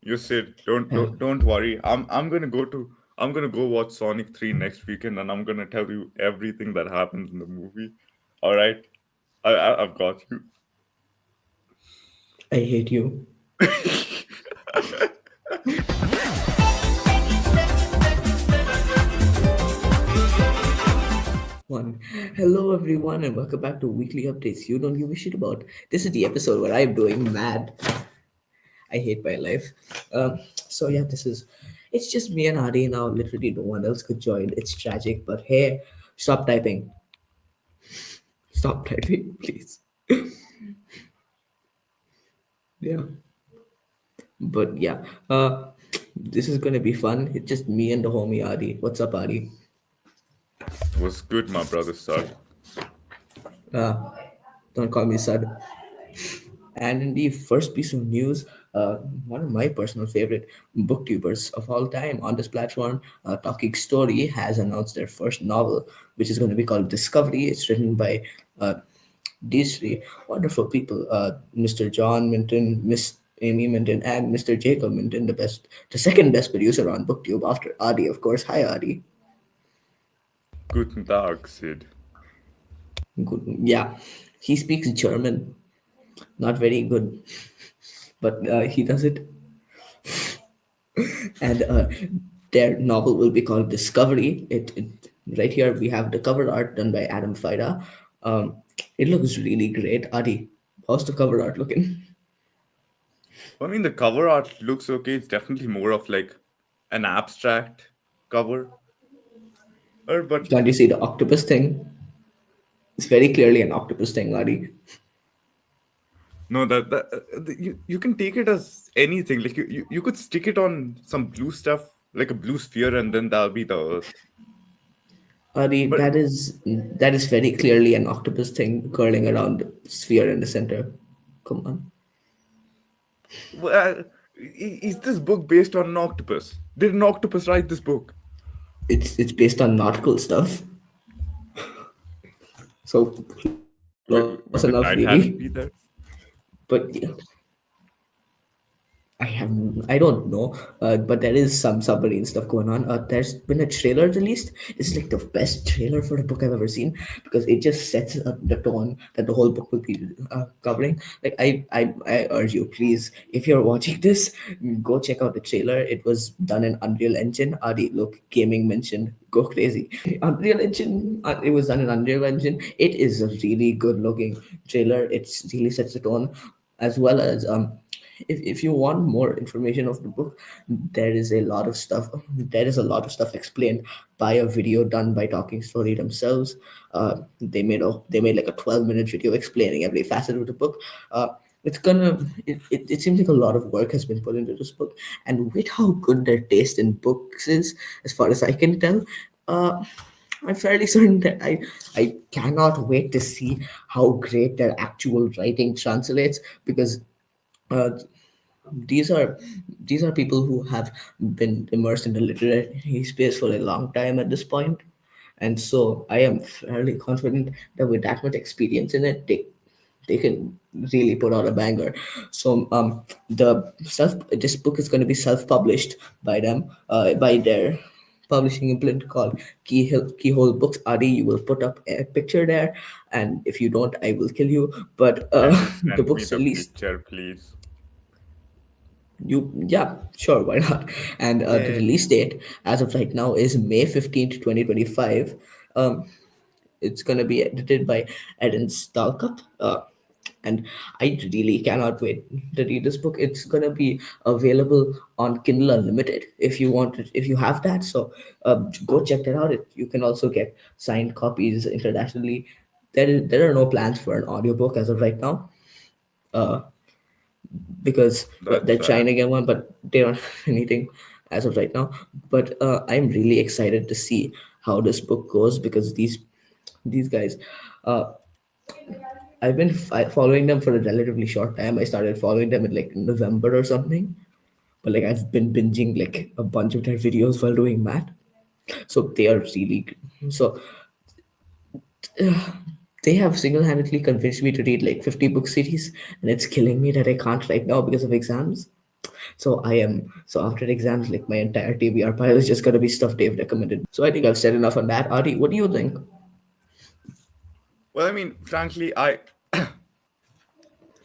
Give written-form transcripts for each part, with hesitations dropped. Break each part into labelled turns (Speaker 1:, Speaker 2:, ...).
Speaker 1: You said don't
Speaker 2: Uh,
Speaker 1: don't don't worry. I'm gonna go watch Sonic 3 next weekend, and I'm gonna tell you everything that happens in the movie. All right, I've got you.
Speaker 2: I hate you. One. Hello, everyone, and welcome back to Weekly Updates You Don't Give a Shit About. This is the episode where I'm doing mad. I hate my life. So, this is. It's just me and Adi now. Literally, no one else could join. It's tragic, but hey, stop typing. Stop typing, please. Yeah. But yeah, this is gonna be fun. It's just me and the homie Adi. What's up, Adi?
Speaker 1: Was good, my brother, sir.
Speaker 2: Uh, don't call me Sud. And in the first piece of news, one of my personal favorite booktubers of all time on this platform, Talking Story, has announced their first novel, which is going to be called Discovery. It's written by uh, these three wonderful people, Mr. John Minton, Miss Amy Minton, and Mr. Jacob Minton, the second best producer on BookTube after Adi, of course. Hi, Adi.
Speaker 1: Guten Tag, Sid.
Speaker 2: Good. Yeah, he speaks German, not very good, but he does it. And their novel will be called Discovery. It right here we have the cover art done by Adam Fida. It looks really great. Adi, how's the cover art looking?
Speaker 1: I mean, the cover art looks okay. It's definitely more of like an abstract cover, but
Speaker 2: Can't you see the octopus thing? It's very clearly an octopus thing, Adi.
Speaker 1: no, you can take it as anything. Like you could stick it on some blue stuff, like a blue sphere, and then that'll be the Earth.
Speaker 2: Adi,
Speaker 1: But
Speaker 2: that is very clearly an octopus thing curling around the sphere in the center. Come on.
Speaker 1: well, is this book based on an octopus? Did an octopus write this book?
Speaker 2: It's based on nautical stuff. So close enough really.
Speaker 1: Will the Titanic be there?
Speaker 2: But yeah, I don't know, but there is some submarine stuff going on. There's been a trailer released. It's like the best trailer for a book I've ever seen because it just sets up the tone that the whole book will be covering. Like I urge you, please, if you're watching this, go check out the trailer. It was done in Unreal Engine. Adi, look, gaming mentioned. Go crazy. Unreal Engine. It was done in Unreal Engine. It is a really good looking trailer. It really sets the tone, as well as if you want more information of the book, there is a lot of stuff explained by a video done by Talking Story themselves. They made like a 12-minute video explaining every facet of the book. It seems like a lot of work has been put into this book, and with how good their taste in books is, as far as I can tell, uh I'm fairly certain that I cannot wait to see how great their actual writing translates, because uh, these are these are people who have been immersed in the literary space for a long time at this point, and so I am fairly confident that with that much experience in it, they can really put out a banger. So the self this book is going to be self-published by them, by their publishing imprint called Keyhole Books. Adi, you will put up a picture there, and if you don't, I will kill you. But the
Speaker 1: Send me
Speaker 2: book's
Speaker 1: the
Speaker 2: released.
Speaker 1: picture, please.
Speaker 2: Yeah, sure, why not? And the
Speaker 1: Yeah.
Speaker 2: release date as of right now is May 15th, 2025. um it's going to be edited by Eden Stalkup, and I really cannot wait to read this book. It's going to be available on Kindle Unlimited if you want it, if you have that. So go check that out. You can also get signed copies internationally. There are no plans for an audiobook as of right now, uh, because
Speaker 1: That's
Speaker 2: they're trying
Speaker 1: sad.
Speaker 2: to get one, but they don't have anything as of right now. But I'm really excited to see how this book goes, because these guys, uh, I've been following them for a relatively short time. I started following them in like November or something, but like I've been binging like a bunch of their videos while doing math. So they are really so they have single-handedly convinced me to read like 50 book series, and it's killing me that I can't right now because of exams. So after exams, like my entire TBR pile is just gonna be stuff Dave recommended. So I think I've said enough on that. Adi, what do you think?
Speaker 1: Well, I mean, frankly, I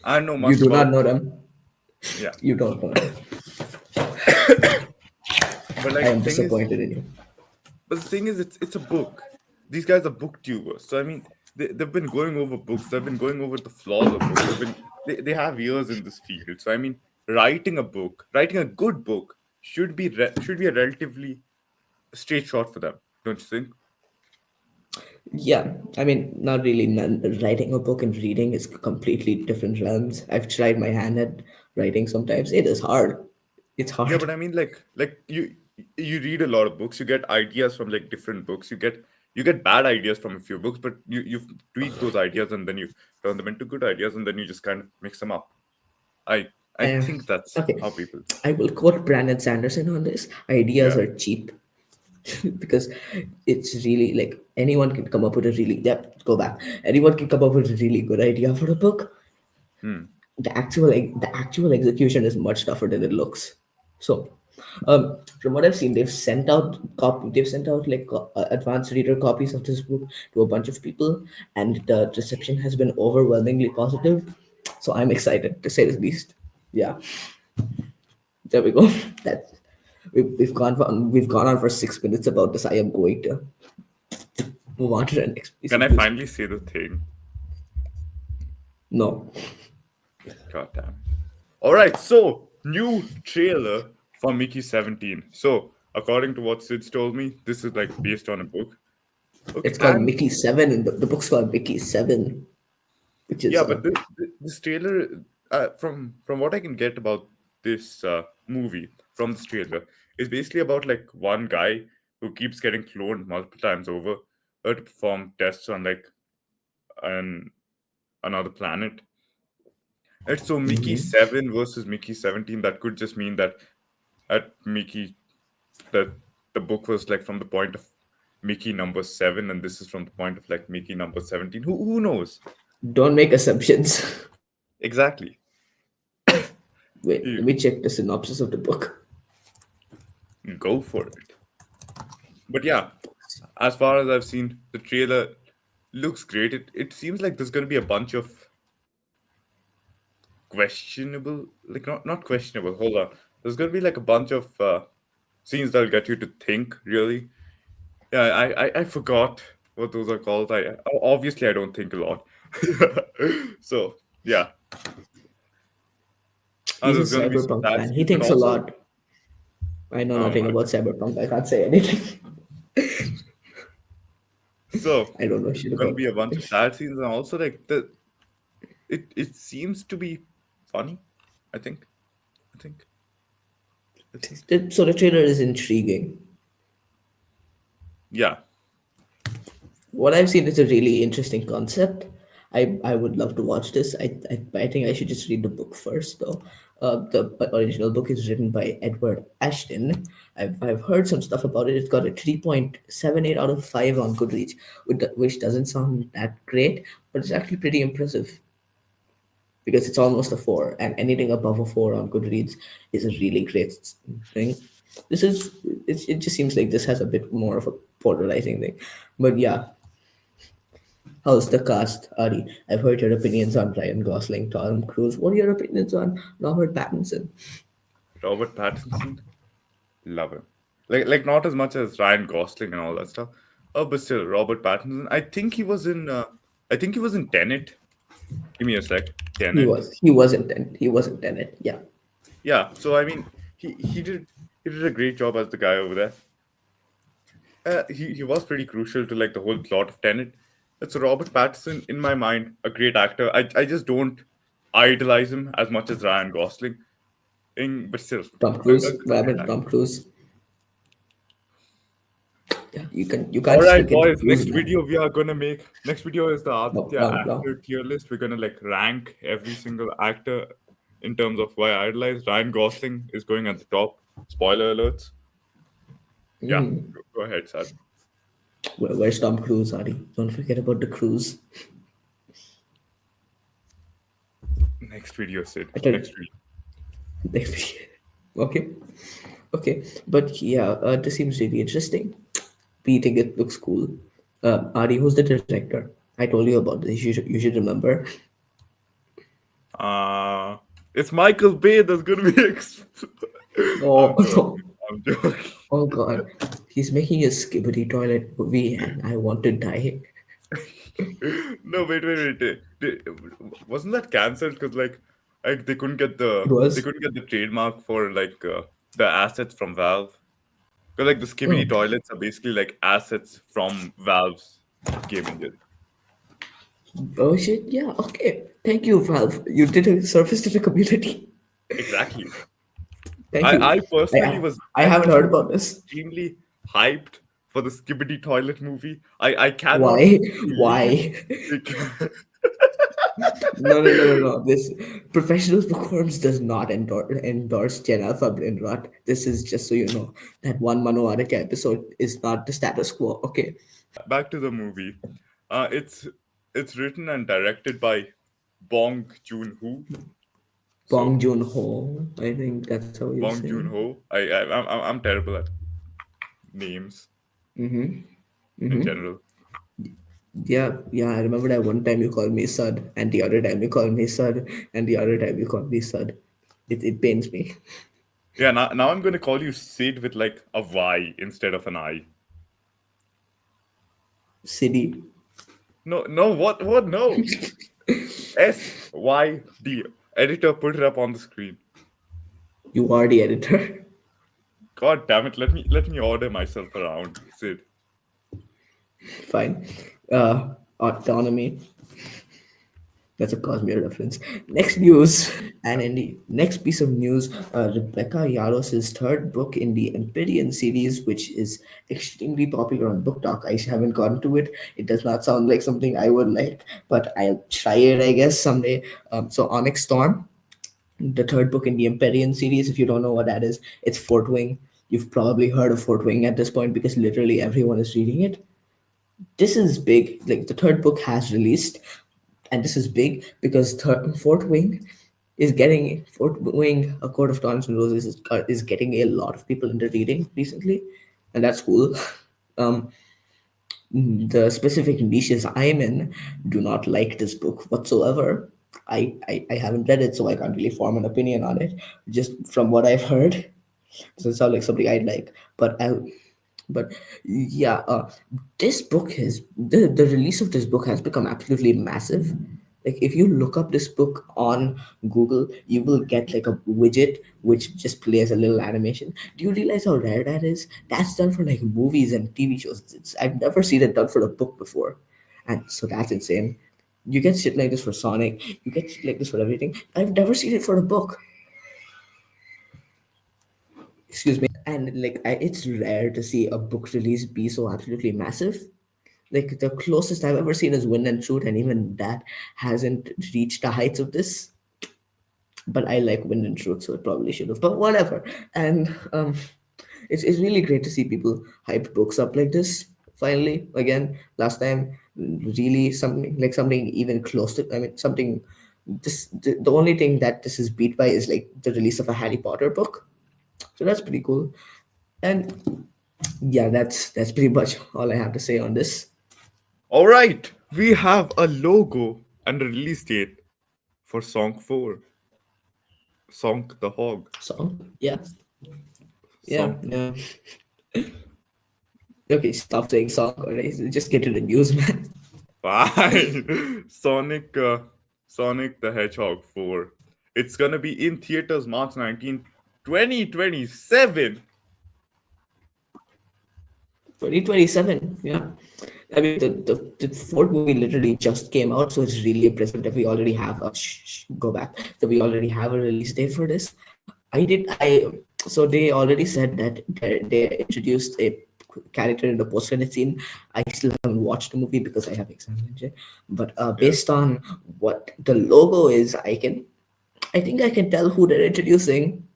Speaker 1: don't know
Speaker 2: You
Speaker 1: much
Speaker 2: do not
Speaker 1: about.
Speaker 2: know them.
Speaker 1: Yeah,
Speaker 2: You don't know them.
Speaker 1: but
Speaker 2: I
Speaker 1: like
Speaker 2: am
Speaker 1: the thing is,
Speaker 2: disappointed in you.
Speaker 1: it's a book. These guys are booktubers, so I mean, they've been going over books. They've been going over the flaws of books. They have years in this field. So I mean, writing a good book should be a relatively straight shot for them, don't you think?
Speaker 2: Yeah, I mean, not really. Writing a book and reading is completely different realms. I've tried my hand at writing sometimes. It is hard. It's
Speaker 1: Yeah,
Speaker 2: hard.
Speaker 1: but I mean, like you read a lot of books. You get ideas from like different books. You get bad ideas from a few books, but you tweak those ideas and then you turn them into good ideas, and then you just kind of mix them up. I I
Speaker 2: Uh,
Speaker 1: think that's
Speaker 2: okay,
Speaker 1: how people.
Speaker 2: I will quote Brandon Sanderson on this. Ideas
Speaker 1: Yeah.
Speaker 2: are cheap because it's really like anyone can come up with a really, yeah, go back. Anyone can come up with a really good idea for a book.
Speaker 1: Hmm.
Speaker 2: The actual execution is much tougher than it looks. So, from what I've seen, they've sent out like advanced reader copies of this book to a bunch of people, and the reception has been overwhelmingly positive. So I'm excited to say the least. Yeah, there we go. That we've gone on for 6 minutes about this. I am going to move on to the next piece
Speaker 1: Can
Speaker 2: of
Speaker 1: I
Speaker 2: news.
Speaker 1: finally say the thing?
Speaker 2: No,
Speaker 1: God damn it. All right. So new trailer for Mickey 17. So according to what Sid's told me, this is like based on a book. Okay,
Speaker 2: it's called
Speaker 1: and
Speaker 2: Mickey Seven, and the book's called Mickey Seven, which is
Speaker 1: yeah, but this trailer, from what I can get about this movie from this trailer, is basically about like one guy who keeps getting cloned multiple times over to perform tests on like an another planet. It's so Mickey 7 versus Mickey 17. That could just mean that at Mickey that the book was like from the point of Mickey number 7, and this is from the point of like Mickey number 17. Who knows?
Speaker 2: don't make assumptions.
Speaker 1: Exactly.
Speaker 2: Wait, let
Speaker 1: You
Speaker 2: me check the synopsis of the book.
Speaker 1: go for it. But yeah, as far as I've seen, the trailer looks great. It seems like there's going to be a bunch of questionable, like not questionable. Hold on, there's going to be like a bunch of scenes that'll get you to think. Really, yeah. I forgot what those are called. I obviously I don't think a lot. So yeah,
Speaker 2: He's a
Speaker 1: there's going to be some
Speaker 2: cyberpunk
Speaker 1: sad
Speaker 2: fan. He
Speaker 1: scenes, but
Speaker 2: thinks a
Speaker 1: also
Speaker 2: lot. I know
Speaker 1: oh
Speaker 2: nothing
Speaker 1: my
Speaker 2: about
Speaker 1: god.
Speaker 2: cyberpunk. I can't say anything.
Speaker 1: So
Speaker 2: I don't know shit
Speaker 1: going to
Speaker 2: about
Speaker 1: be a bunch of
Speaker 2: this.
Speaker 1: sad scenes, and also like it seems to be funny. I think. I think. I think.
Speaker 2: So the trailer is intriguing.
Speaker 1: Yeah.
Speaker 2: What I've seen is a really interesting concept. I would love to watch this. I think I should just read the book first, though. The original book is written by Edward Ashton. I've heard some stuff about it. It's got a 3.78 out of 5 on Goodreads, which doesn't sound that great, but it's actually pretty impressive because it's almost a 4, and anything above a 4 on Goodreads is a really great thing. This is it just seems like this has a bit more of a polarizing thing, but yeah. How's the cast, Ari? I've heard your opinions on Ryan Gosling, Tom Cruise. What are your opinions on Robert Pattinson?
Speaker 1: Robert Pattinson, love him. Like not as much as Ryan Gosling and all that stuff. Oh, but still, Robert Pattinson. I think he was in. I think he was in Tenet. Give me a sec.
Speaker 2: He
Speaker 1: Tenet.
Speaker 2: was. He wasn't. He wasn't in it. Yeah.
Speaker 1: Yeah. So I mean, he did a great job as the guy over there. He was pretty crucial to like the whole plot of Tenet. It's Robert Pattinson, in my mind, a great actor. I just don't idolize him as much as Ryan Gosling. But still,
Speaker 2: Tom
Speaker 1: a
Speaker 2: Cruise. What
Speaker 1: great
Speaker 2: happened to
Speaker 1: actor.
Speaker 2: Tom Cruise? Yeah. You
Speaker 1: All
Speaker 2: can't just
Speaker 1: right,
Speaker 2: look into
Speaker 1: boys.
Speaker 2: Cruise,
Speaker 1: Next
Speaker 2: man.
Speaker 1: video we are gonna make. Next video is the
Speaker 2: No,
Speaker 1: Aditya
Speaker 2: no, no.
Speaker 1: actor tier list. We're gonna like rank every single actor in terms of why I idolize. Ryan Gosling is going at the top. Spoiler alerts. Yeah, go ahead, Sad.
Speaker 2: Where's Tom Cruise, Ari? Don't forget about the cruise.
Speaker 1: Next video, Sid.
Speaker 2: I tell
Speaker 1: Next
Speaker 2: you,
Speaker 1: video.
Speaker 2: next video. Okay, okay, but yeah, this seems really interesting. Beating it looks cool. Ari, who's the director? I told you about this. You should remember.
Speaker 1: Uh, it's Michael Bay that's gonna be.
Speaker 2: Oh
Speaker 1: I'm joking.
Speaker 2: no!
Speaker 1: I'm joking.
Speaker 2: Oh god, he's making a skibbity toilet movie, and I want to die.
Speaker 1: No, wait. Wasn't that cancelled? Because like
Speaker 2: It
Speaker 1: they
Speaker 2: was.
Speaker 1: couldn't get the trademark for the assets from Valve. Because like the
Speaker 2: Oh,
Speaker 1: skibidi toilets are basically like assets from Valve's game engine.
Speaker 2: oh shit! Yeah. Okay. Thank you, Valve. You did a service to the community.
Speaker 1: Exactly.
Speaker 2: Thank
Speaker 1: I
Speaker 2: you.
Speaker 1: I personally
Speaker 2: I
Speaker 1: was
Speaker 2: I
Speaker 1: I
Speaker 2: haven't
Speaker 1: personally
Speaker 2: heard
Speaker 1: was
Speaker 2: about this.
Speaker 1: extremely hyped for the skibidi toilet movie. I cannot
Speaker 2: Why?
Speaker 1: believe
Speaker 2: Why?
Speaker 1: it.
Speaker 2: No. This professional bookworms does not endorse Gen Alpha Brain Rot. This is just so you know that one Manoarika episode is not the status quo. Okay.
Speaker 1: Back to the movie. It's written and directed by Bong Joon Ho.
Speaker 2: Bong
Speaker 1: So
Speaker 2: Joon Ho. I think that's how you
Speaker 1: Bong
Speaker 2: say.
Speaker 1: Joon Ho. I'm terrible at names in general.
Speaker 2: Yeah. I remember that one time you called me Sud, and the other time you called me Sud, and the other time you called me Sud. It pains me.
Speaker 1: Yeah. Now I'm gonna call you Sid with like a Y instead of an I.
Speaker 2: City.
Speaker 1: No. What? No. SYD. Editor, put it up on the screen.
Speaker 2: You are the editor.
Speaker 1: God damn it! Let me order myself around, Sid.
Speaker 2: Fine. Autonomy. That's a Cosmere reference. Next news. And in the next piece of news, Rebecca Yaros's third book in the Empyrean series, which is extremely popular on Book Talk. I haven't gotten to it. It does not sound like something I would like, but I'll try it, I guess, someday. So, Onyx Storm, the third book in the Empyrean series, if you don't know what that is, it's Fort Wing. You've probably heard of Fort Wing at this point because literally everyone is reading it. This is big. Like the third book has released, and this is big because Fort Wing, A Court of Thorns and Roses is getting a lot of people into reading recently, and that's cool. Um, the specific niches I'm in do not like this book whatsoever. I haven't read it, so I can't really form an opinion on it. Just from what I've heard, doesn't sound like something I'd like. But yeah, this book has the release of this book has become absolutely massive. Like if you look up this book on Google, you will get like a widget which just plays a little animation. Do you realize how rare that is? That's done for like movies and TV shows. I've never seen it done for a book before, and so that's insane. You get shit like this for Sonic. You get shit like this for everything. I've never seen it for a book. Excuse me. And like it's rare to see a book release be so absolutely massive. Like the closest I've ever seen is Wind and Truth, and even that hasn't reached the heights of this. But I like Wind and Truth, so it probably should have. But whatever. And it's really great to see people hype books up like this. Finally, again, last time, really something even close to. I mean, something. The only thing that this is beat by is like the release of a Harry Potter book. So that's pretty cool. And yeah, that's pretty much all I have to say on this
Speaker 1: All right, we have a logo and a release date for Song 4. Song the Hog.
Speaker 2: song. Yeah, yeah,
Speaker 1: Song.
Speaker 2: yeah. Okay, stop saying song already. Just get to the news, man.
Speaker 1: Fine. Sonic the Hedgehog 4. It's gonna be in theaters March 19th, 2027.
Speaker 2: 2027. Yeah. I mean, the fourth movie literally just came out, so it's really impressive that we already have a go back that we already have a release date for this. I so they already said that they introduced a character in the post credit scene. I still haven't watched the movie because I have exams and shit. But
Speaker 1: Yeah.
Speaker 2: based on what the logo is, I think I can tell who they're introducing.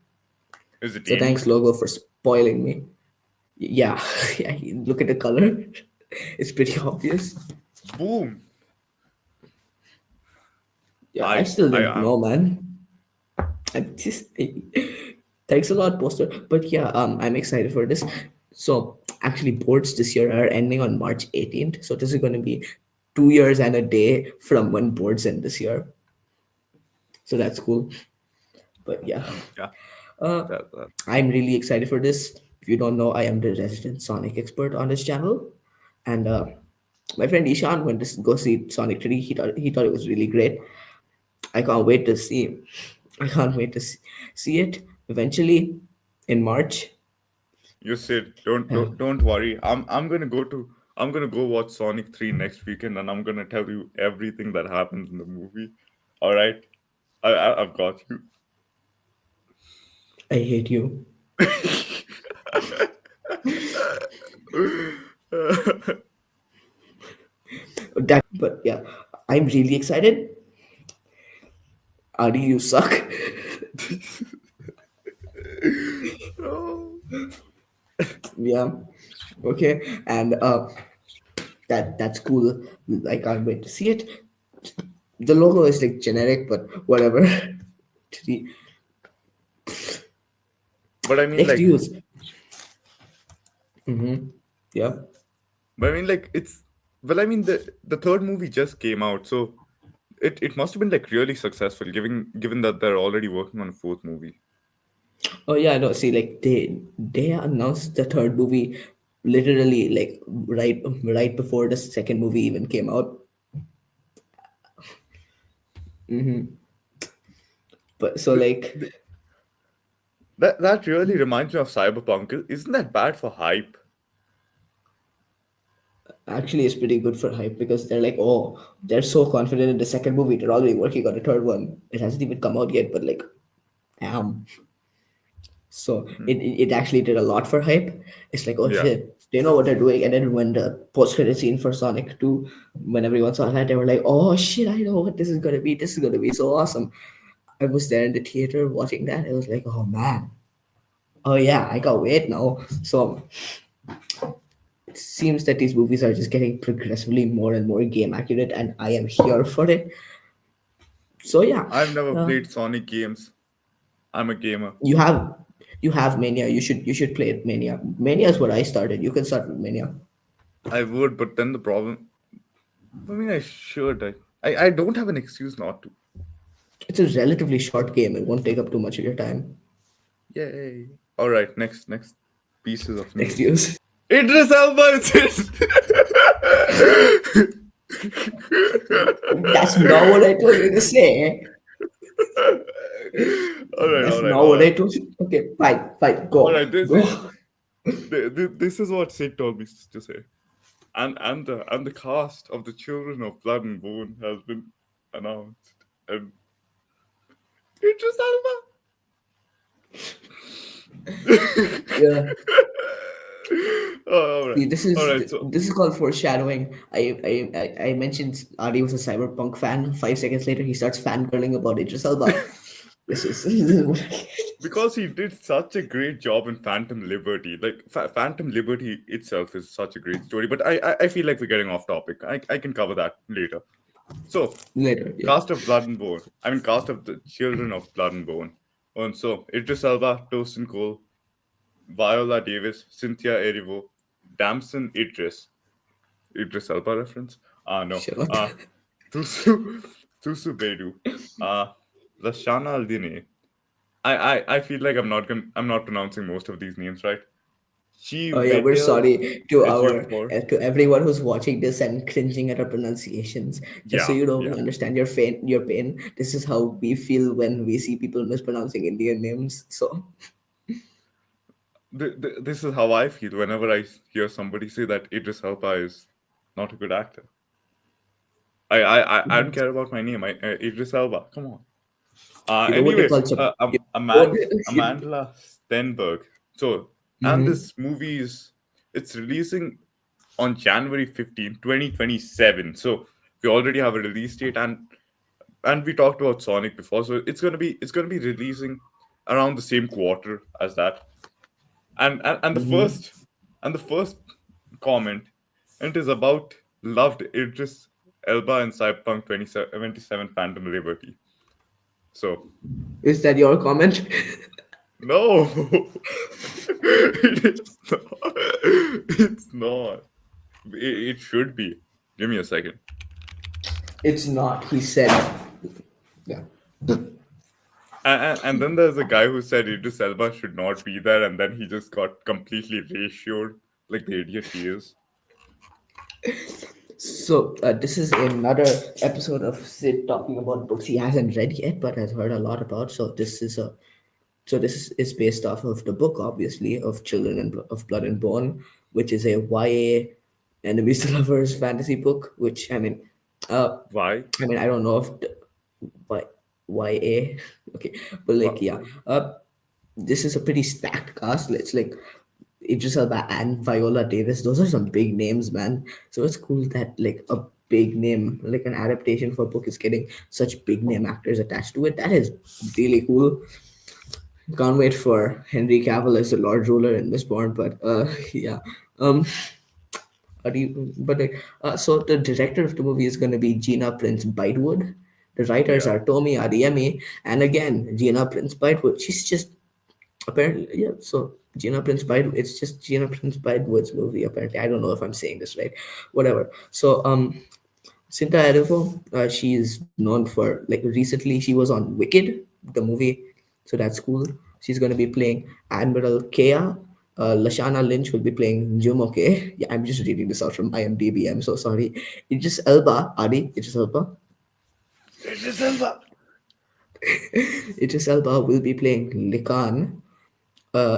Speaker 1: Is it
Speaker 2: So
Speaker 1: Amy?
Speaker 2: thanks, logo, for spoiling me. Yeah, yeah. Look at the color; it's pretty obvious.
Speaker 1: Boom.
Speaker 2: Yeah, I still
Speaker 1: I
Speaker 2: didn't
Speaker 1: am
Speaker 2: know, man. I just Thanks a lot, poster. But yeah, I'm excited for this. So actually, boards this year are ending on March 18th. So this is going to be 2 years and a day from when boards end this year. So that's cool. But yeah,
Speaker 1: Yeah,
Speaker 2: uh,
Speaker 1: that.
Speaker 2: I'm really excited for this. If you don't know, I am the resident Sonic expert on this channel, and my friend Ishan went to go see Sonic 3. He thought it was really great. I can't wait to see. I can't wait to see it eventually in March.
Speaker 1: You said don't worry. I'm gonna go watch Sonic 3 next weekend, and I'm gonna tell you everything that happens in the movie. All right, I've got you.
Speaker 2: I hate you. That, but yeah, I'm really excited. Adi, you suck.
Speaker 1: Oh.
Speaker 2: Yeah. Okay. And that's cool. I can't wait to see it. The logo is like generic, but whatever. The
Speaker 1: But I mean,
Speaker 2: next
Speaker 1: like,
Speaker 2: news. Mm-hmm. Yeah.
Speaker 1: but I mean, like, it's well, I mean, the third movie just came out, so it must have been like really successful, given that they're already working on a fourth movie.
Speaker 2: Oh yeah. No. See, like they announced the third movie literally like right before the second movie even came out. But so
Speaker 1: Th-
Speaker 2: like
Speaker 1: th- that really reminds me of Cyberpunk. Isn't that bad for hype?
Speaker 2: actually it's pretty good for hype because they're like, oh, they're so confident in the second movie. They're already working on the third one. It hasn't even come out yet, but like, damn. So
Speaker 1: Hmm.
Speaker 2: it actually did a lot for hype. It's like, oh
Speaker 1: Yeah,
Speaker 2: shit, they know what they're doing. And then when the post credit scene for Sonic 2, when everyone saw that, they were like, oh shit, I know what this is gonna be. This is gonna be so awesome. I was there in the theater watching that. It was like, oh man. Oh yeah, I can't wait now. So it seems that these movies are just getting progressively more and more game accurate, and I am here for it. So yeah,
Speaker 1: I've never
Speaker 2: uh,
Speaker 1: played Sonic games. I'm a gamer.
Speaker 2: you have you have Mania. You should play it Mania. Mania is what I started. You can start with Mania.
Speaker 1: I would, but then the problem. I mean, I should. I don't have an excuse not to.
Speaker 2: It's a relatively short game. It won't take up too much of your time.
Speaker 1: Yay! All right, next pieces of
Speaker 2: Next
Speaker 1: news.
Speaker 2: news.
Speaker 1: Idris Elba is
Speaker 2: That's not what I told you to say.
Speaker 1: all
Speaker 2: That's
Speaker 1: right,
Speaker 2: not
Speaker 1: all
Speaker 2: what
Speaker 1: right,
Speaker 2: I told you. Okay, fine, fine.
Speaker 1: all
Speaker 2: Go,
Speaker 1: right.
Speaker 2: go.
Speaker 1: This is what Sid told me to say. And the cast of the Children of Blood and Bone has been announced. And Idris Elba.
Speaker 2: Yeah.
Speaker 1: Oh,
Speaker 2: See, this
Speaker 1: all
Speaker 2: is
Speaker 1: right. So
Speaker 2: this is called foreshadowing. I mentioned Adi was a cyberpunk fan. 5 seconds later, he starts fangirling about Idris Elba. This is
Speaker 1: because he did such a great job in Phantom Liberty, like Phantom Liberty itself is such a great story. But I feel like we're getting off topic. I can cover that later. So
Speaker 2: later. Yeah,
Speaker 1: cast of Blood and Bone. I mean, cast of the Children of Blood and Bone. And so Idris Elba, Tosin Cole, Viola Davis, Cynthia Erivo, Damson Idris Elba reference? No.
Speaker 2: shut.
Speaker 1: Tusu, Tusu Bedu, uh, Lashana Aldine. I feel like I'm not pronouncing most of these names right. Chi
Speaker 2: Oh yeah, we're
Speaker 1: Vedel
Speaker 2: sorry to our
Speaker 1: Ejiofor.
Speaker 2: to everyone who's watching this and cringing at our pronunciations. Just so
Speaker 1: Yeah,
Speaker 2: you know, we
Speaker 1: yeah.
Speaker 2: understand your pain. Your pain. This is how we feel when we see people mispronouncing Indian names. So
Speaker 1: This is how I feel whenever I hear somebody say that Idris Elba is not a good actor. I don't care about my name. Idris Elba. Come on.
Speaker 2: you know what they
Speaker 1: Anyway,
Speaker 2: call you know what
Speaker 1: Amandla Stenberg. So, and
Speaker 2: Mhm.
Speaker 1: this movie is it's releasing on January 15th, 2027. So we already have a release date, and we talked about Sonic before. So it's gonna be releasing around the same quarter as that. And the
Speaker 2: Mhm.
Speaker 1: first comment, it is about loved Idris Elba and Cyberpunk 2077 Phantom Liberty. So
Speaker 2: Is that your comment?
Speaker 1: No, it is not. It's not. It should be. Give me a second.
Speaker 2: It's not. He said. Yeah.
Speaker 1: And then there's a guy who said Idris Elba should not be there, and then he just got completely ratioed, like the idiot he is.
Speaker 2: So this is another episode of Sid talking about books he hasn't read yet, but has heard a lot about. So this is based off of the book, obviously, of Children of Blood and Bone, which is a YA enemies to lovers fantasy book. Which uh,
Speaker 1: Why?
Speaker 2: I don't know if Y YA, okay, but like yeah,
Speaker 1: Why?
Speaker 2: this is a pretty stacked cast. It's like Idris Elba and Viola Davis. Those are some big names, man. So it's cool that like a big name, like an adaptation for a book, is getting such big name actors attached to it. That is really cool. Can't wait for Henry Cavill as the Lord Ruler in Mistborn. But yeah, um, how do you? But so the director of the movie is going to be Gina Prince Bythewood. The writers
Speaker 1: Yeah.
Speaker 2: are Tomi Adeyemi and again Gina Prince Bythewood. She's just apparently, yeah. So Gina Prince Bythewood. It's just Gina Prince Bythewood's movie. Apparently, I don't know if I'm saying this right. Whatever. So Cinta Ervo, she is known for like recently she was on Wicked, the movie, so that's cool. She's going to be playing Admiral Kea. Lashana Lynch will be playing Jumoke. Yeah, I'm just reading this out from IMDb. I'm so sorry. Idris Elba, Adi, Idris Elba.
Speaker 1: Idris Elba.
Speaker 2: Idris Elba will be playing Likan.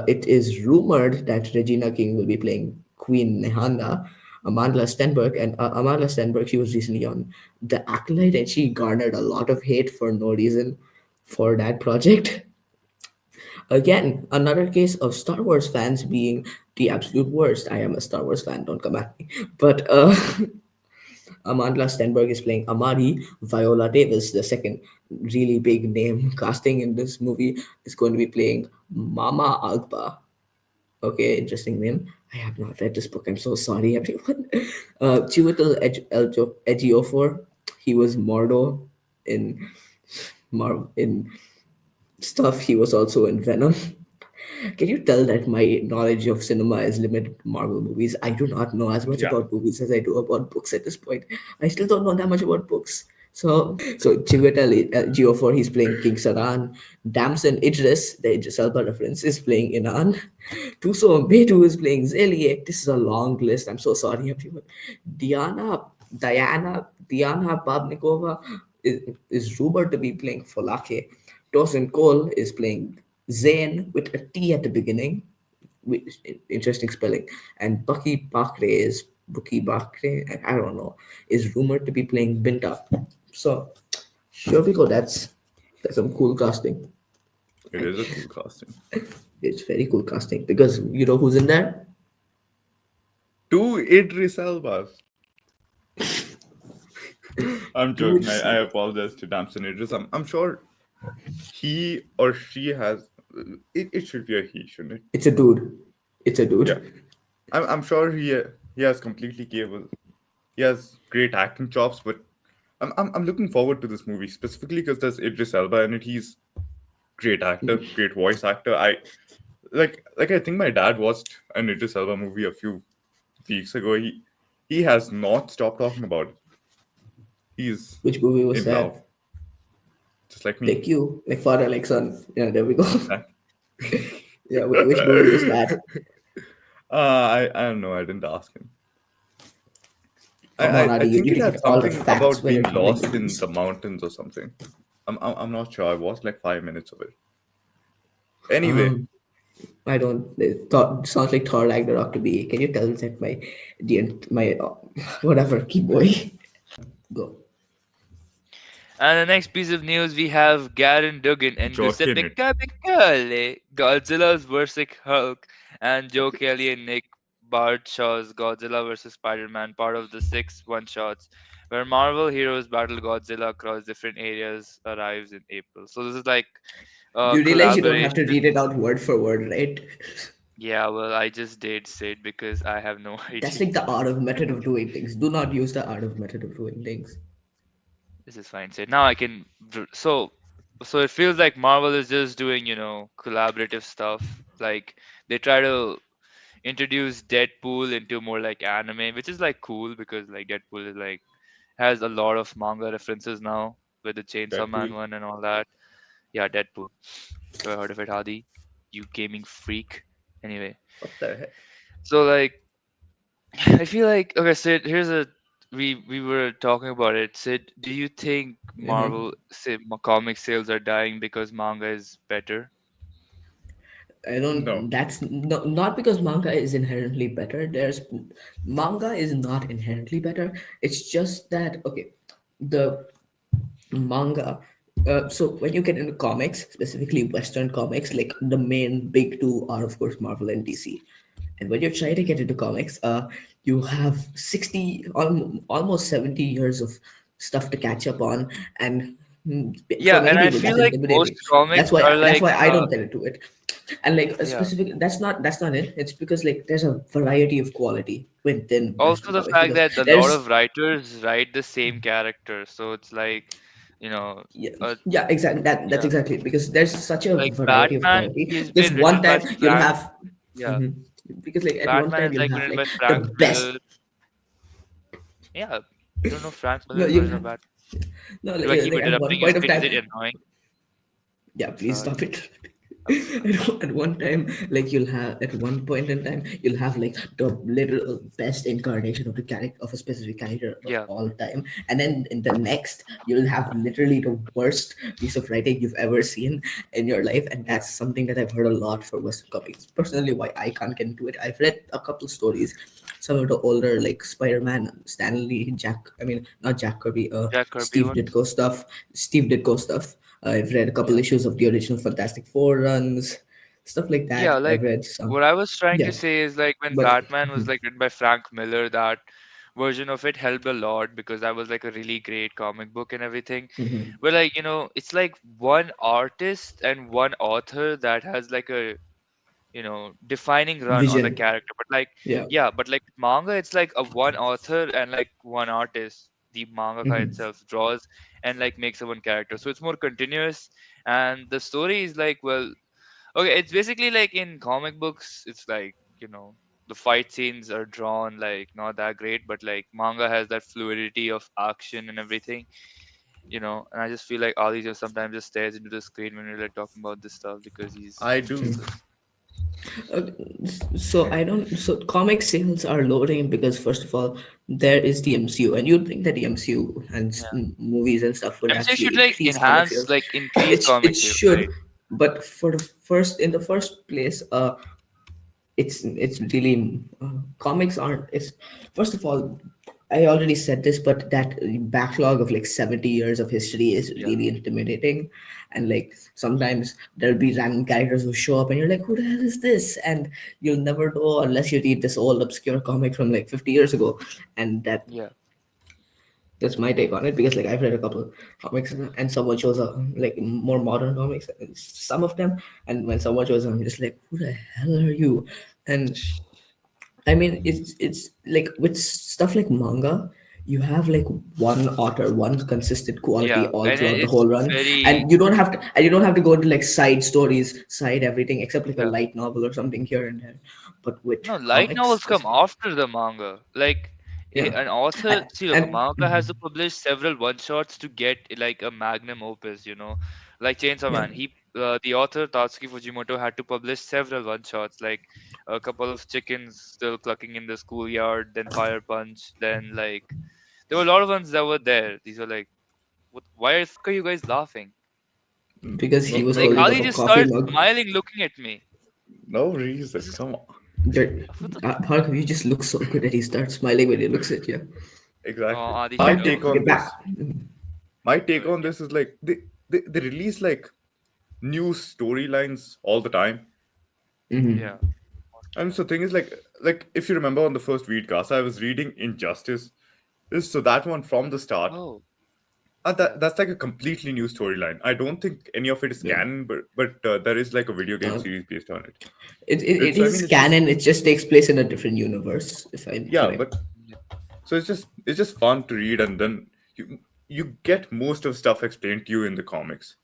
Speaker 2: It is rumored that Regina King will be playing Queen Nehanda. Amandla Stenberg, she was recently on The Acolyte and she garnered a lot of hate for no reason for that project. Again, another case of Star Wars fans being the absolute worst. I am a Star Wars fan, don't come at me. But Amandla Stenberg is playing Amari. Viola Davis, the second really big name casting in this movie, is going to be playing Mama Agba. Okay, interesting name. I have not read this book. I'm so sorry, everyone. Chiwetel Ejiofor. He was Mordo in in stuff. He was also in Venom. Can you tell that my knowledge of cinema is limited to Marvel movies? I do not know as much
Speaker 1: Yeah.
Speaker 2: about movies as I do about books at this point. I still don't know that much about books. So Chiwetel Ejiofor, he's playing King Saran. Damson Idris, the Idris Elba reference, is playing Inan. Tuso Mbedu is playing Zeliek. This is a long list. I'm so sorry, everyone. Diana, Diana Babnikova is rumored to be playing Folake. Dawson Cole is playing Zane with a T at the beginning, which interesting spelling. And Bucky Bakre, I don't know, is rumored to be playing Binta. So sure we go. That's some cool casting.
Speaker 1: It is a cool casting.
Speaker 2: It's very cool casting because you know who's in there?
Speaker 1: Two Idris Elbas. I'm joking.
Speaker 2: Dude,
Speaker 1: I apologize to Damson Idris. I'm sure he or she has. It should be a he, shouldn't it?
Speaker 2: it's a dude. It's a
Speaker 1: Yeah.
Speaker 2: dude.
Speaker 1: I'm sure he has completely capable. He has great acting chops, but I'm looking forward to this movie specifically because there's Idris Elba in it. He's great actor, great voice actor. I think my dad watched an Idris Elba movie a few weeks ago. He has not stopped talking about it. He's
Speaker 2: Which movie was
Speaker 1: in love,
Speaker 2: that?
Speaker 1: just like me.
Speaker 2: Like you, like father, like son. Yeah, there we go.
Speaker 1: Exactly.
Speaker 2: Yeah, which movie was that?
Speaker 1: I don't know. I didn't ask him.
Speaker 2: Come on,
Speaker 1: I
Speaker 2: Adi, you
Speaker 1: think
Speaker 2: need
Speaker 1: it
Speaker 2: to
Speaker 1: had
Speaker 2: get all the
Speaker 1: something
Speaker 2: facts
Speaker 1: about
Speaker 2: when
Speaker 1: being
Speaker 2: you're covering
Speaker 1: lost in
Speaker 2: movies.
Speaker 1: the mountains or something. I'm not sure. I watched like 5 minutes of it. Anyway,
Speaker 2: Um, I don't. It sounds like Thor Ragnarok to me. Can you tell that my whatever? Keep going. Go.
Speaker 3: And the next piece of news we have Garen Duggan and
Speaker 1: joking
Speaker 3: Giuseppe
Speaker 1: it.
Speaker 3: Capicale, Godzilla's vs. Hulk, and Joe Kelly and Nick Bardshaw's Godzilla vs. Spider-Man, part of the six one-shots, where Marvel heroes battle Godzilla across different areas, arrives in April. So this is like
Speaker 2: You realize you don't have to read it
Speaker 3: collaborations.
Speaker 2: out word for word, right?
Speaker 3: Yeah, well, I just did say it because I have no
Speaker 2: That's
Speaker 3: idea.
Speaker 2: like the art of method of doing things. Do not use the art of method of doing things.
Speaker 3: This is fine. So now I can. So So it feels like Marvel is just doing, collaborative stuff. Like they try to introduce Deadpool into more like anime, which is like cool because like Deadpool is like has a lot of manga references now with the Chainsaw Man
Speaker 1: Deadpool.
Speaker 3: one and all that. Yeah, Deadpool. Ever heard of it, Hadi? You gaming freak. Anyway,
Speaker 1: What the heck?
Speaker 3: so like I feel like okay, Sid. Here's a we were talking about it. Sid, do you think
Speaker 2: Mhm.
Speaker 3: comic sales are dying because manga is better?
Speaker 2: I
Speaker 1: No,
Speaker 2: don't. That's not because manga is inherently better. There's manga is not inherently better. It's just that okay, the manga. So when you get into comics, specifically Western comics, like the main big two are of course Marvel and DC. And when you're trying to get into comics, you have almost 70 years of stuff to catch up on, and for
Speaker 3: Yeah,
Speaker 2: many
Speaker 3: and I
Speaker 2: people
Speaker 3: feel
Speaker 2: that's
Speaker 3: like most
Speaker 2: intimidating.
Speaker 3: comics
Speaker 2: That's why
Speaker 3: are
Speaker 2: that's
Speaker 3: like
Speaker 2: why I don't get into it. And like a
Speaker 3: yeah.
Speaker 2: specific, that's not it. It's because like there's a variety of quality within
Speaker 3: Also
Speaker 2: Western
Speaker 3: the
Speaker 2: comics
Speaker 3: fact
Speaker 2: because
Speaker 3: that a lot
Speaker 2: there's
Speaker 3: of writers write the same character, so it's like, you know,
Speaker 2: yeah,
Speaker 3: uh,
Speaker 2: yeah, exactly. That's
Speaker 3: yeah,
Speaker 2: exactly it, because there's such a
Speaker 3: like
Speaker 2: variety of
Speaker 3: Batman,
Speaker 2: quality.
Speaker 3: he's
Speaker 2: This
Speaker 3: been
Speaker 2: one
Speaker 3: written by
Speaker 2: time you'll
Speaker 3: Frank.
Speaker 2: have,
Speaker 3: Yeah,
Speaker 2: mhm, because like at one
Speaker 3: Batman
Speaker 2: time
Speaker 3: is
Speaker 2: you'll
Speaker 3: like
Speaker 2: have
Speaker 3: written by
Speaker 2: like the
Speaker 3: Frank
Speaker 2: best.
Speaker 3: Miller. Yeah, you don't know Frank
Speaker 2: No,
Speaker 3: Miller's
Speaker 2: you'll
Speaker 3: version of
Speaker 2: have
Speaker 3: Batman.
Speaker 2: no
Speaker 3: Do I keep
Speaker 2: like at one
Speaker 3: interrupting you?
Speaker 2: point of
Speaker 3: Is
Speaker 2: time.
Speaker 3: it annoying?
Speaker 2: Yeah,
Speaker 3: I'm
Speaker 2: please stop
Speaker 3: sorry.
Speaker 2: it.
Speaker 3: I'm sorry.
Speaker 2: At one time, like you'll have at one point in time, you'll have like the literal best incarnation of the character of a specific character of
Speaker 3: Yeah,
Speaker 2: all time, and then in the next, you'll have literally the worst piece of writing you've ever seen in your life, and
Speaker 3: yeah,
Speaker 2: that's something that I've heard a lot for Western comics. Personally, why I can't get into it, I've read a couple stories, some of the older like Spider-Man, Stanley, Jack. I mean, not Jack Kirby.
Speaker 3: Jack Kirby
Speaker 2: Steve
Speaker 3: ones.
Speaker 2: Ditko stuff. Steve Ditko stuff. I've read a couple
Speaker 3: Yeah.
Speaker 2: issues of the original Fantastic Four runs, stuff like
Speaker 3: Yeah,
Speaker 2: that.
Speaker 3: like
Speaker 2: I've read some.
Speaker 3: what I was trying to
Speaker 2: Yeah,
Speaker 3: say is like when
Speaker 2: but
Speaker 3: Batman was like written by Frank Miller, that version of it helped a lot because that was like a really great comic book and everything. But like, it's like one artist and one author that has like a, defining run on the
Speaker 2: Vision.
Speaker 3: character. But like,
Speaker 2: Yeah.
Speaker 3: yeah, but like manga, it's like a one author and like one artist. The mangaka
Speaker 2: Hmm.
Speaker 3: itself draws and like makes a one character. So it's more continuous and the story is like, well, okay, it's basically like in comic books, it's like, the fight scenes are drawn like not that great, but like manga has that fluidity of action and everything, and I just feel like Ali just sometimes just stares into the screen when we're like talking about this stuff because he's
Speaker 1: I do.
Speaker 3: useless.
Speaker 2: Uh, so I don't. So comic sales are lowering because first of all, there is the MCU, and you'd think that the MCU and
Speaker 3: Yeah.
Speaker 2: movies and stuff would
Speaker 3: MCU
Speaker 2: actually
Speaker 3: should like
Speaker 2: increase comic
Speaker 3: enhance,
Speaker 2: sales.
Speaker 3: like increase
Speaker 2: It
Speaker 3: comic sales,
Speaker 2: should,
Speaker 3: right?
Speaker 2: but for the first in the first place, it's really comics aren't it's first of all, I already said this, but that backlog of like 70 years of history is
Speaker 3: Yeah.
Speaker 2: really intimidating, and like sometimes there'll be random characters who show up and you're like, who the hell is this? And you'll never know unless you read this old obscure comic from like 50 years ago. And
Speaker 3: Yeah.
Speaker 2: that's my take on it, because like I've read a couple of comics, and someone shows up like more modern comics, some of them, and when someone shows up, I'm just like, who the hell are you? And I mean, it's like with stuff like manga, you have like one author, one consistent quality
Speaker 3: Yeah.
Speaker 2: all
Speaker 3: And
Speaker 2: throughout the
Speaker 3: it's
Speaker 2: whole run,
Speaker 3: very,
Speaker 2: and you don't have to go into like side stories, side everything, except like a
Speaker 3: yeah.
Speaker 2: light novel or something here and there. But with
Speaker 3: No, light
Speaker 2: comics,
Speaker 3: novels come after the manga. Like
Speaker 2: yeah,
Speaker 3: an author,
Speaker 2: and,
Speaker 3: see, look, a
Speaker 2: and
Speaker 3: manga has to publish several one shots to get like a magnum opus. Like Chainsaw
Speaker 2: yeah,
Speaker 3: Man. The author Tatsuki Fujimoto had to publish several one shots, like a couple of chickens still clucking in the schoolyard, then Fire Punch, then like there were a lot of ones that were there. These were like, what? Why the fuck are you guys laughing?
Speaker 2: because he
Speaker 1: No,
Speaker 2: was
Speaker 1: no
Speaker 3: Like
Speaker 2: holding
Speaker 3: Ali
Speaker 2: up a
Speaker 1: reason.
Speaker 3: just
Speaker 2: coffee
Speaker 3: started
Speaker 2: mug.
Speaker 3: smiling, looking at me.
Speaker 1: No
Speaker 3: This
Speaker 1: reason.
Speaker 3: is
Speaker 1: Come on.
Speaker 3: what the
Speaker 2: Bhargav, you just look so good that he starts smiling when he looks at you.
Speaker 1: Exactly.
Speaker 3: Adi,
Speaker 1: My
Speaker 3: shut up.
Speaker 1: take
Speaker 2: Okay,
Speaker 1: on
Speaker 2: back.
Speaker 1: this. My
Speaker 3: Go
Speaker 1: take
Speaker 3: ahead.
Speaker 1: on
Speaker 3: Yeah.
Speaker 1: this is like they release like new storylines all the time.
Speaker 2: Hmm.
Speaker 3: Yeah.
Speaker 1: And so thing is like if you remember on the first WUYDGASA, I was reading Injustice. So that one from the start.
Speaker 3: Oh. Yeah.
Speaker 1: That's like a completely new storyline. I don't think any of it is
Speaker 2: Yeah.
Speaker 1: canon, but there is like a video game
Speaker 2: Uh,
Speaker 1: series based on it.
Speaker 2: it
Speaker 1: So I
Speaker 2: is
Speaker 1: mean, it's just
Speaker 2: canon. It just takes place in a different universe, if I'm
Speaker 1: yeah,
Speaker 2: correct.
Speaker 1: but so it's just fun to read, and then you get most of stuff explained to you in the comics.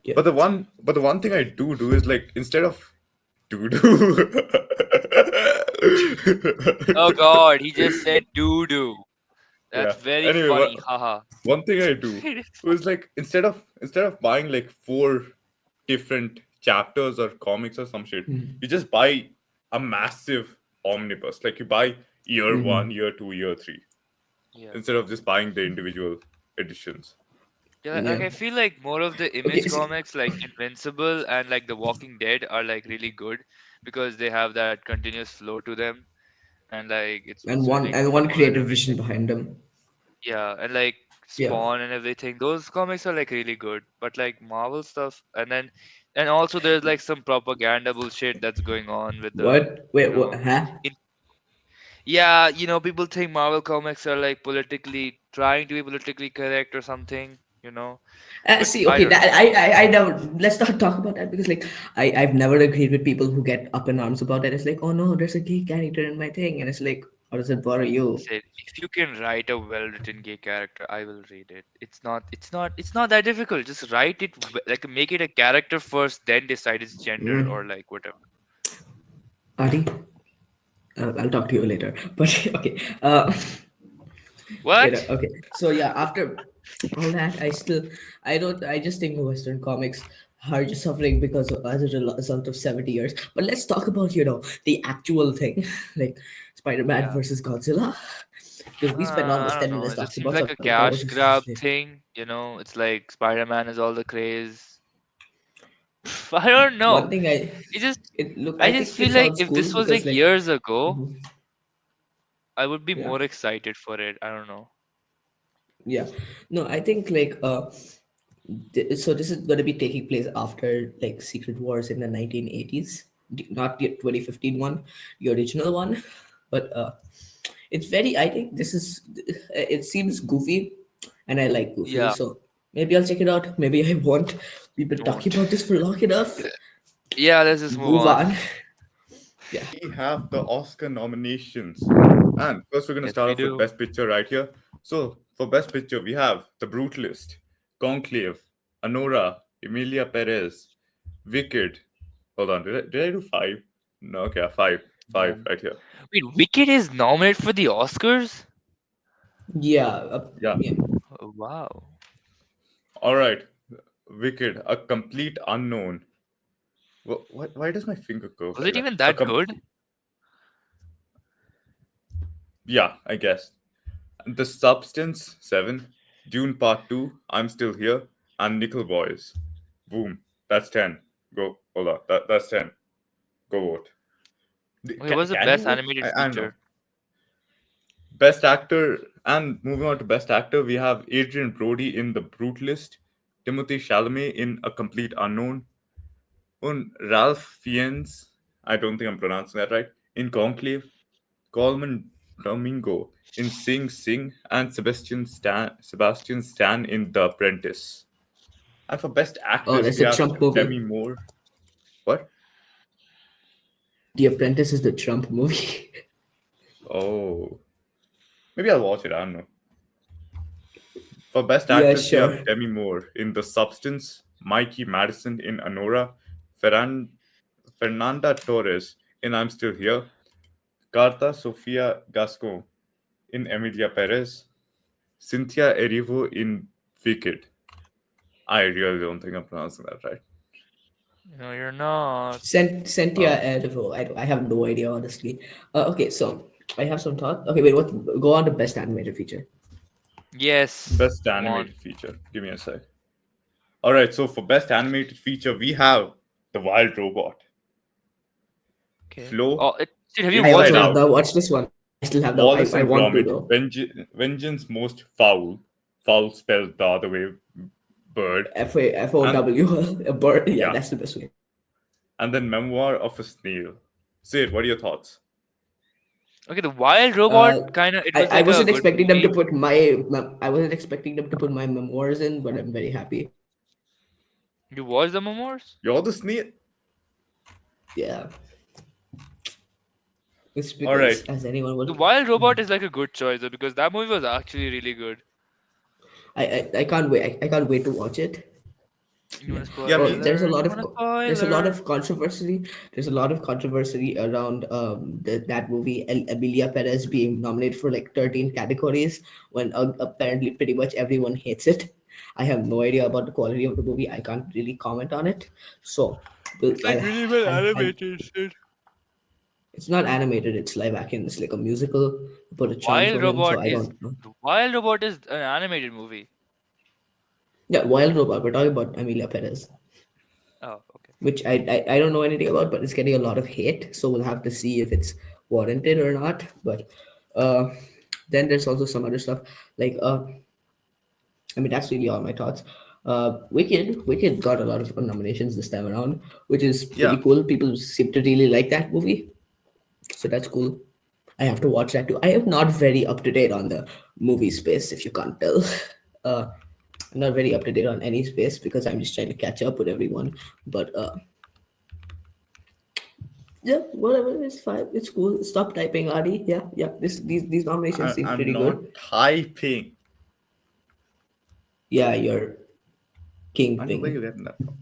Speaker 2: Yeah.
Speaker 1: But the one thing I do is like instead of do.
Speaker 3: Oh God, he just said doo doo.
Speaker 1: Yeah.
Speaker 3: That's very
Speaker 1: Anyway,
Speaker 3: funny. Haha.
Speaker 1: one thing I do was like instead of buying like four different chapters or comics or some shit, you just buy a massive omnibus. Like you buy year one, year two, year three,
Speaker 3: Yeah.
Speaker 1: instead of just buying the individual editions.
Speaker 3: Yeah, like
Speaker 2: Yeah.
Speaker 3: I feel like more of the
Speaker 2: Okay.
Speaker 3: image comics like Invincible and like The Walking Dead are like really good because they have that continuous flow to them and like it's really
Speaker 2: And one
Speaker 3: cool and
Speaker 2: creative vision
Speaker 3: everything.
Speaker 2: behind them.
Speaker 3: Yeah, and like
Speaker 2: Yeah.
Speaker 3: Spawn and everything. Those comics are like really good. But like Marvel stuff and also there's like some propaganda bullshit that's going on with the
Speaker 2: What? Wait. What?
Speaker 3: know
Speaker 2: Huh?
Speaker 3: in yeah, people think Marvel comics are like politically trying to be politically correct or something. But
Speaker 2: See,
Speaker 3: I
Speaker 2: okay,
Speaker 3: don't
Speaker 2: that
Speaker 3: know.
Speaker 2: I never. Let's not talk about that because, like, I've never agreed with people who get up in arms about that. It's like, oh no, there's a gay character in my thing, and it's like, how does it bother you?
Speaker 3: Said if you can write a well-written gay character, I will read it. It's not that difficult. Just write it like make it a character first, then decide its gender or like whatever.
Speaker 2: Adi, I'll talk to you later. But okay, later.
Speaker 3: What?
Speaker 2: Okay, so yeah, after all that, I don't, I just think Western comics are just suffering because of, as a result of 70 years. But let's talk about the actual thing, like Spider-Man
Speaker 3: Yeah.
Speaker 2: versus Godzilla, because we spent almost
Speaker 3: I
Speaker 2: 10
Speaker 3: don't know.
Speaker 2: minutes
Speaker 3: It just
Speaker 2: talking
Speaker 3: seems
Speaker 2: about
Speaker 3: like a
Speaker 2: something that
Speaker 3: cash
Speaker 2: was
Speaker 3: grab
Speaker 2: essentially
Speaker 3: thing. It's like Spider-Man is all the craze. I don't
Speaker 2: one
Speaker 3: know.
Speaker 2: thing.
Speaker 3: It just
Speaker 2: I
Speaker 3: I just
Speaker 2: think it
Speaker 3: feel like
Speaker 2: sounds
Speaker 3: if
Speaker 2: cool
Speaker 3: this was
Speaker 2: because
Speaker 3: like
Speaker 2: like,
Speaker 3: years ago,
Speaker 2: mhm,
Speaker 3: I would be
Speaker 2: yeah,
Speaker 3: more excited for it. I don't know.
Speaker 2: yeah, no, I think like so this is going to be taking place after like Secret Wars in the 1980s, not the 2015 one, the original one. But it's very, I think this is, it seems goofy, and I like goofy,
Speaker 3: Yeah,
Speaker 2: so maybe I'll check it out, maybe I won't. We've been talking
Speaker 3: don't.
Speaker 2: about this for long enough.
Speaker 3: Yeah, let's just move
Speaker 2: Move
Speaker 3: on.
Speaker 2: on. Yeah.
Speaker 1: We have the Oscar nominations. And first, we're going to
Speaker 3: Yes,
Speaker 1: start
Speaker 3: we
Speaker 1: off with
Speaker 3: do.
Speaker 1: Best Picture right here. So, for Best Picture, we have The Brutalist, Conclave, Anora, Emilia Perez, Wicked. Hold on, did I do five? No, okay, five. Five
Speaker 3: No.
Speaker 1: right here.
Speaker 3: Wait, Wicked is nominated for the Oscars?
Speaker 2: Yeah.
Speaker 1: Yeah.
Speaker 2: Yeah.
Speaker 3: Oh, wow.
Speaker 1: All right. Wicked, a complete unknown. Why does my finger curve
Speaker 3: Was
Speaker 1: like
Speaker 3: it
Speaker 1: that?
Speaker 3: even
Speaker 1: A
Speaker 3: that good?
Speaker 1: complete. Yeah, I guess. The Substance 7, Dune Part 2, I'm Still Here, and Nickel Boys. Boom. That's 10. Go. Hold on. That's 10. Go vote.
Speaker 3: Okay,
Speaker 1: Can,
Speaker 3: what's the
Speaker 1: can you
Speaker 3: best
Speaker 1: vote?
Speaker 3: animated
Speaker 1: I don't know.
Speaker 3: feature?
Speaker 1: Best Actor, and moving on to Best Actor, we have Adrian Brody in The Brutalist, Timothy Chalamet in A Complete Unknown, and Ralph Fiennes, I don't think I'm pronouncing that right, in Conclave, Coleman Domingo in Sing Sing, and Sebastian Stan in The Apprentice. And for Best
Speaker 2: Oh,
Speaker 1: Actress,
Speaker 2: that's
Speaker 1: we
Speaker 2: a
Speaker 1: have
Speaker 2: Trump movie.
Speaker 1: Demi Moore. What?
Speaker 2: The Apprentice is the Trump movie.
Speaker 1: Oh, maybe I'll watch it. I don't know. For Best
Speaker 2: Yeah,
Speaker 1: Actress, we have
Speaker 2: sure.
Speaker 1: Demi Moore in The Substance, Mikey Madison in Anora, Ferran- Fernanda Torres in I'm Still Here, Carta Sofia Gascon in Emilia Perez, Cynthia Erivo in Wicked. I really don't think I'm pronouncing that right.
Speaker 3: No, you're not.
Speaker 2: Sentia
Speaker 1: Oh,
Speaker 2: Edivo. I have no idea, honestly. Okay, so I have some thought. Okay, wait, what? Go on to best animated feature.
Speaker 3: Yes,
Speaker 1: Best
Speaker 3: come on.
Speaker 1: Animated Feature. Give me a sec. Alright, so for Best Animated Feature, we have The Wild Robot,
Speaker 3: Okay.
Speaker 1: Flow,
Speaker 3: Shit, have you
Speaker 2: I
Speaker 3: watched
Speaker 1: Inside
Speaker 2: also
Speaker 3: it?
Speaker 2: have
Speaker 1: Out,
Speaker 2: not watched this one. I still have the.
Speaker 1: Wallace
Speaker 2: I
Speaker 1: and
Speaker 2: want to
Speaker 1: Gromit,
Speaker 2: though.
Speaker 1: Vengeance Most Foul, foul spelled the other way, bird, and
Speaker 2: FOW. A bird. Yeah,
Speaker 1: yeah,
Speaker 2: that's the best way.
Speaker 1: and then Memoir of a Snail. Sid, what are your thoughts?
Speaker 3: Okay, the Wild Robot
Speaker 2: Uh,
Speaker 3: kind of it was
Speaker 2: I
Speaker 3: like a
Speaker 2: wasn't
Speaker 3: good
Speaker 2: expecting them to
Speaker 3: movie.
Speaker 2: put I wasn't expecting them to put my memoirs in, but I'm very happy.
Speaker 3: You watched the memoirs?
Speaker 1: You're the snail.
Speaker 2: Yeah, it's because
Speaker 1: Alright,
Speaker 2: as anyone
Speaker 3: The
Speaker 2: would.
Speaker 3: Wild Robot is like a good choice though, because that movie was actually really good.
Speaker 2: I can't wait. I can't wait to watch it.
Speaker 3: You want a
Speaker 1: Yeah,
Speaker 2: Well,
Speaker 1: me.
Speaker 2: there's a
Speaker 3: spoiler?
Speaker 2: lot
Speaker 3: You
Speaker 2: of
Speaker 3: want a
Speaker 2: there's a lot
Speaker 3: spoiler?
Speaker 2: of controversy. There's a lot of controversy around that movie, Emilia Perez being nominated for like 13 categories when apparently pretty much everyone hates it. I have no idea about the quality of the movie. I can't really comment on it. So,
Speaker 3: It's like really well animated shit.
Speaker 2: it's not animated. It's live action. It's like a musical. You put a
Speaker 3: Wild
Speaker 2: transform in, so
Speaker 3: Robot
Speaker 2: I
Speaker 3: is
Speaker 2: don't know.
Speaker 3: Wild Robot is an animated movie.
Speaker 2: Yeah, Wild Robot. We're talking about Emilia Perez,
Speaker 3: Oh, okay.
Speaker 2: which I don't know anything about, but it's getting a lot of hate. So we'll have to see if it's warranted or not. But uh, then there's also some other stuff like I mean that's really all my thoughts. Wicked got a lot of nominations this time around, which is
Speaker 1: Yeah,
Speaker 2: pretty cool. People seem to really like that movie, so that's cool. I have to watch that too. I am not very up to date on the movie space, if you can't tell. Uh, I'm not very up to date on any space because I'm just trying to catch up with everyone. But yeah, whatever. It's fine. It's cool. Stop typing, Adi. Yeah, yeah. These nominations seem
Speaker 1: I'm
Speaker 2: pretty
Speaker 1: not
Speaker 2: good.
Speaker 1: typing.
Speaker 2: Yeah, you're
Speaker 1: I know where
Speaker 2: king
Speaker 1: you're getting that from.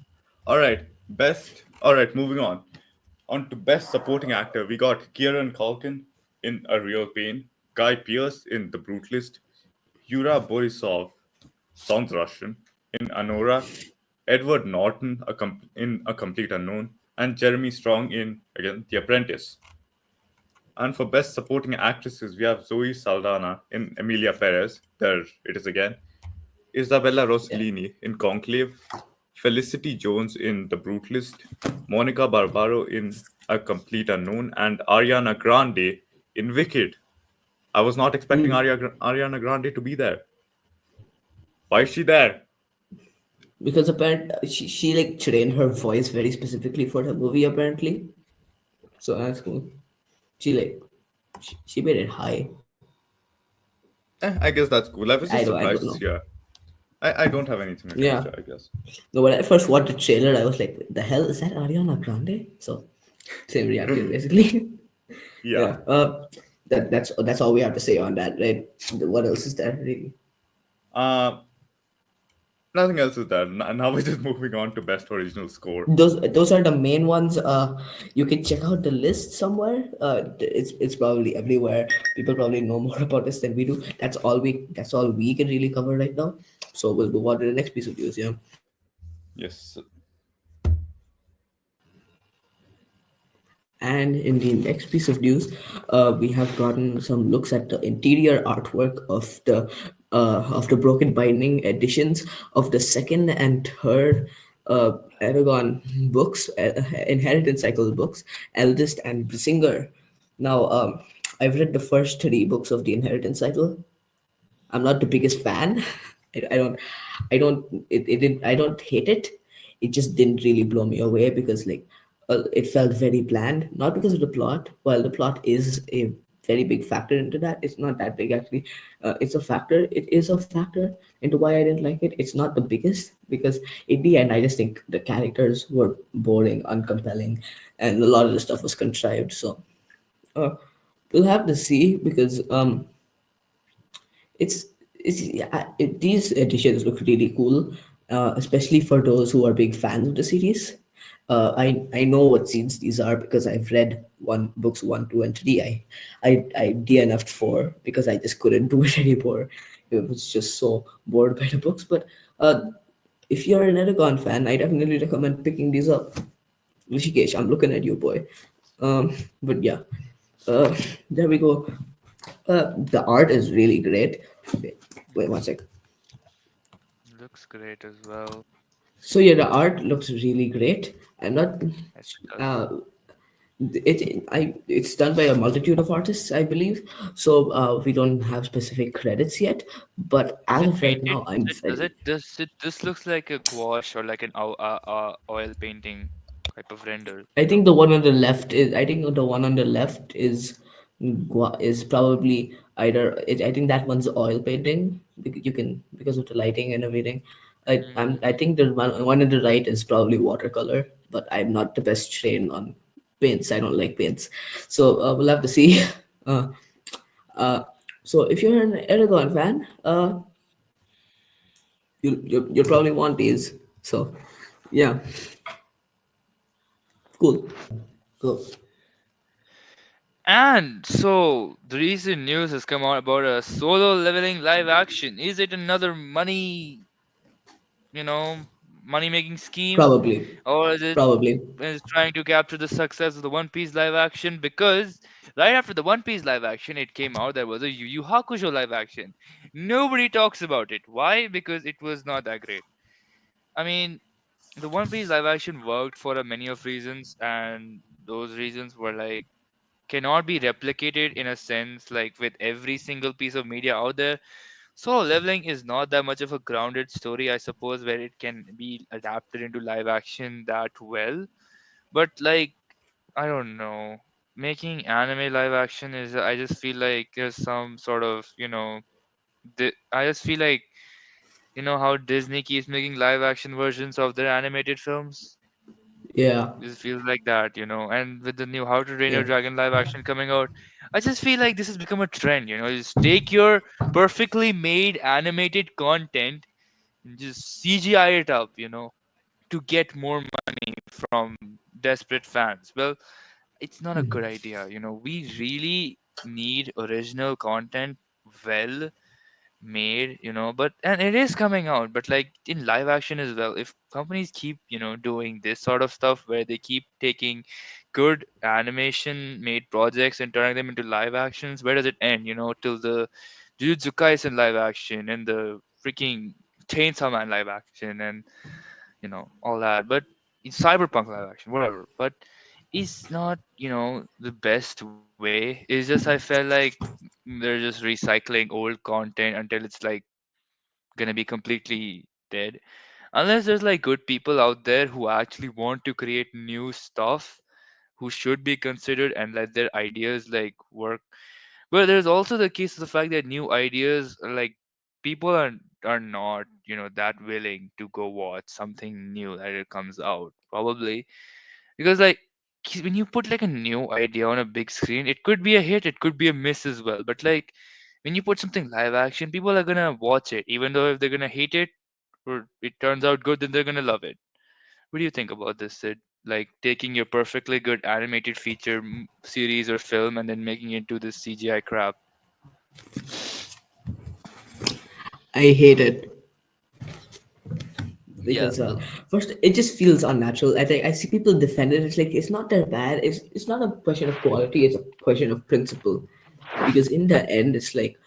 Speaker 1: All right, best. All right, moving on. On to best supporting actor, we got Kieran Culkin in A Real Pain, Guy Pearce in The Brutalist, Yura Borisov, sounds Russian, in Anora, Edward Norton in A Complete Unknown, and Jeremy Strong in, again, The Apprentice. And for best supporting actresses, we have Zoe Saldana in Emilia Perez, there it is again, Isabella
Speaker 2: Yeah.
Speaker 1: Rossellini in Conclave, Felicity Jones in The Brutalist, Monica Barbaro in A Complete Unknown, and Ariana Grande in Wicked. I was not expecting
Speaker 2: Mm.
Speaker 1: Ariana Grande to be there. Why is she there?
Speaker 2: Because apparently she like trained her voice very specifically for the movie apparently. So that's cool. She like she made it high.
Speaker 1: I guess that's cool. I was just
Speaker 2: I don't
Speaker 1: surprised to
Speaker 2: know.
Speaker 1: see her. I don't have anything against
Speaker 2: Yeah.
Speaker 1: her, I guess.
Speaker 2: No, when I first watched the trailer, I was like, "The hell is that Ariana Grande?" So same reaction basically.
Speaker 1: Yeah.
Speaker 2: Yeah. That's all we have to say on that, right? What else is there really?
Speaker 1: Uh, Nothing else is there. Now we're just moving on to best original score.
Speaker 2: Those are the main ones. You can check out the list somewhere. It's probably everywhere. People probably know more about this than we do. That's all we can really cover right now. So we'll move on to the next piece of news. Yeah.
Speaker 1: Yes.
Speaker 2: And in the next piece of news, we have gotten some looks at the interior artwork of the Broken Binding editions of the second and third Aragon books, Inheritance Cycle books, Eldest and Singer. Now, I've read the first three books of the Inheritance Cycle. I'm not the biggest fan. I don't, it didn't, I don't hate it. It just didn't really blow me away because like it felt very bland. Not because of the plot. While the plot is a very big factor into that, it's not that big actually. It's a factor. It is a factor into why I didn't like it. It's not the biggest because in the end, I just think the characters were boring, uncompelling, and a lot of the stuff was contrived. So uh, we'll have to see because it's yeah, these editions look really cool, especially for those who are big fans of the series. I know what scenes these are because I've read books one, two, and three. I DNF'd four because I just couldn't do it anymore. It was just so bored by the books. But if you're an Eragon fan, I definitely recommend picking these up. Rishikesh, I'm looking at you, boy. But yeah, uh, there we go. The art is really great. Wait one sec.
Speaker 3: Looks great as well.
Speaker 2: So yeah, the art looks really great. I'm not.
Speaker 3: Yes, it does.
Speaker 2: Uh, it's done by a multitude of artists, I believe. So we don't have specific credits yet. But
Speaker 3: Is
Speaker 2: as
Speaker 3: it
Speaker 2: of right
Speaker 3: painted?
Speaker 2: now, I'm very.
Speaker 3: Does it? This looks like a gouache or like an oil painting type of render.
Speaker 2: I
Speaker 3: No.
Speaker 2: think the one on the left is. I think the one on the left is probably either. I think that one's oil painting. You can because of the lighting and everything. I
Speaker 3: Mm,
Speaker 2: think the one on the right is probably watercolor, but I'm not the best trained on paints. I don't like paints, so we'll have to see. Uh, uh, so if you're an Aragon fan, you'll probably want these. So. Yeah, cool. Cool.
Speaker 3: And so the recent news has come out about a solo leveling live action. Is it another you know, money making scheme,
Speaker 2: Probably.
Speaker 3: or is trying to capture the success of the One Piece live action? Because right after the One Piece live action, it came out there was a Yu Yu Hakusho live action. Nobody talks about it. Why? Because it was not that great. I mean, the One Piece live action worked for a many of reasons, and those reasons were like cannot be replicated in a sense like with every single piece of media out there. Solo leveling is not that much of a grounded story, I suppose, where it can be adapted into live action that well. But like, I don't know, making anime live action is, I just feel like there's some sort of, I just feel like, how Disney keeps making live action versions of their animated films.
Speaker 2: Yeah.
Speaker 3: It feels like that, and with the new How to Train
Speaker 2: Yeah.
Speaker 3: Your Dragon live action coming out, I just feel like this has become a trend, just take your perfectly made animated content and just CGI it up, to get more money from desperate fans. Well, it's not a good idea, we really need original content, well made, but and it is coming out, but like in live action as well. If companies keep, doing this sort of stuff where they keep taking good animation made projects and turning them into live actions, where does it end? Till the Jujutsu Kaisen live action and the freaking Chainsaw Man live action and all that. But in cyberpunk live action, whatever. But it's not, the best way. It's just I felt like they're just recycling old content until it's like gonna be completely dead. Unless there's like good people out there who actually want to create new stuff, who should be considered and let their ideas like work. But there's also the case of the fact that new ideas are like people are not, that willing to go watch something new that it comes out. Probably because like when you put like a new idea on a big screen, it could be a hit, it could be a miss as well. But like when you put something live action, people are gonna watch it, even though if they're gonna hate it or it turns out good, then they're gonna love it. What do you think about this, Sid? Like taking your perfectly good animated feature series or film and then making it into this CGI crap.
Speaker 2: I hate it
Speaker 3: Yeah,
Speaker 2: because
Speaker 3: well,
Speaker 2: first it just feels unnatural. I think I see people defend it. It's like it's not that bad. It's not a question of quality. It's a question of principle. Because in the end, it's like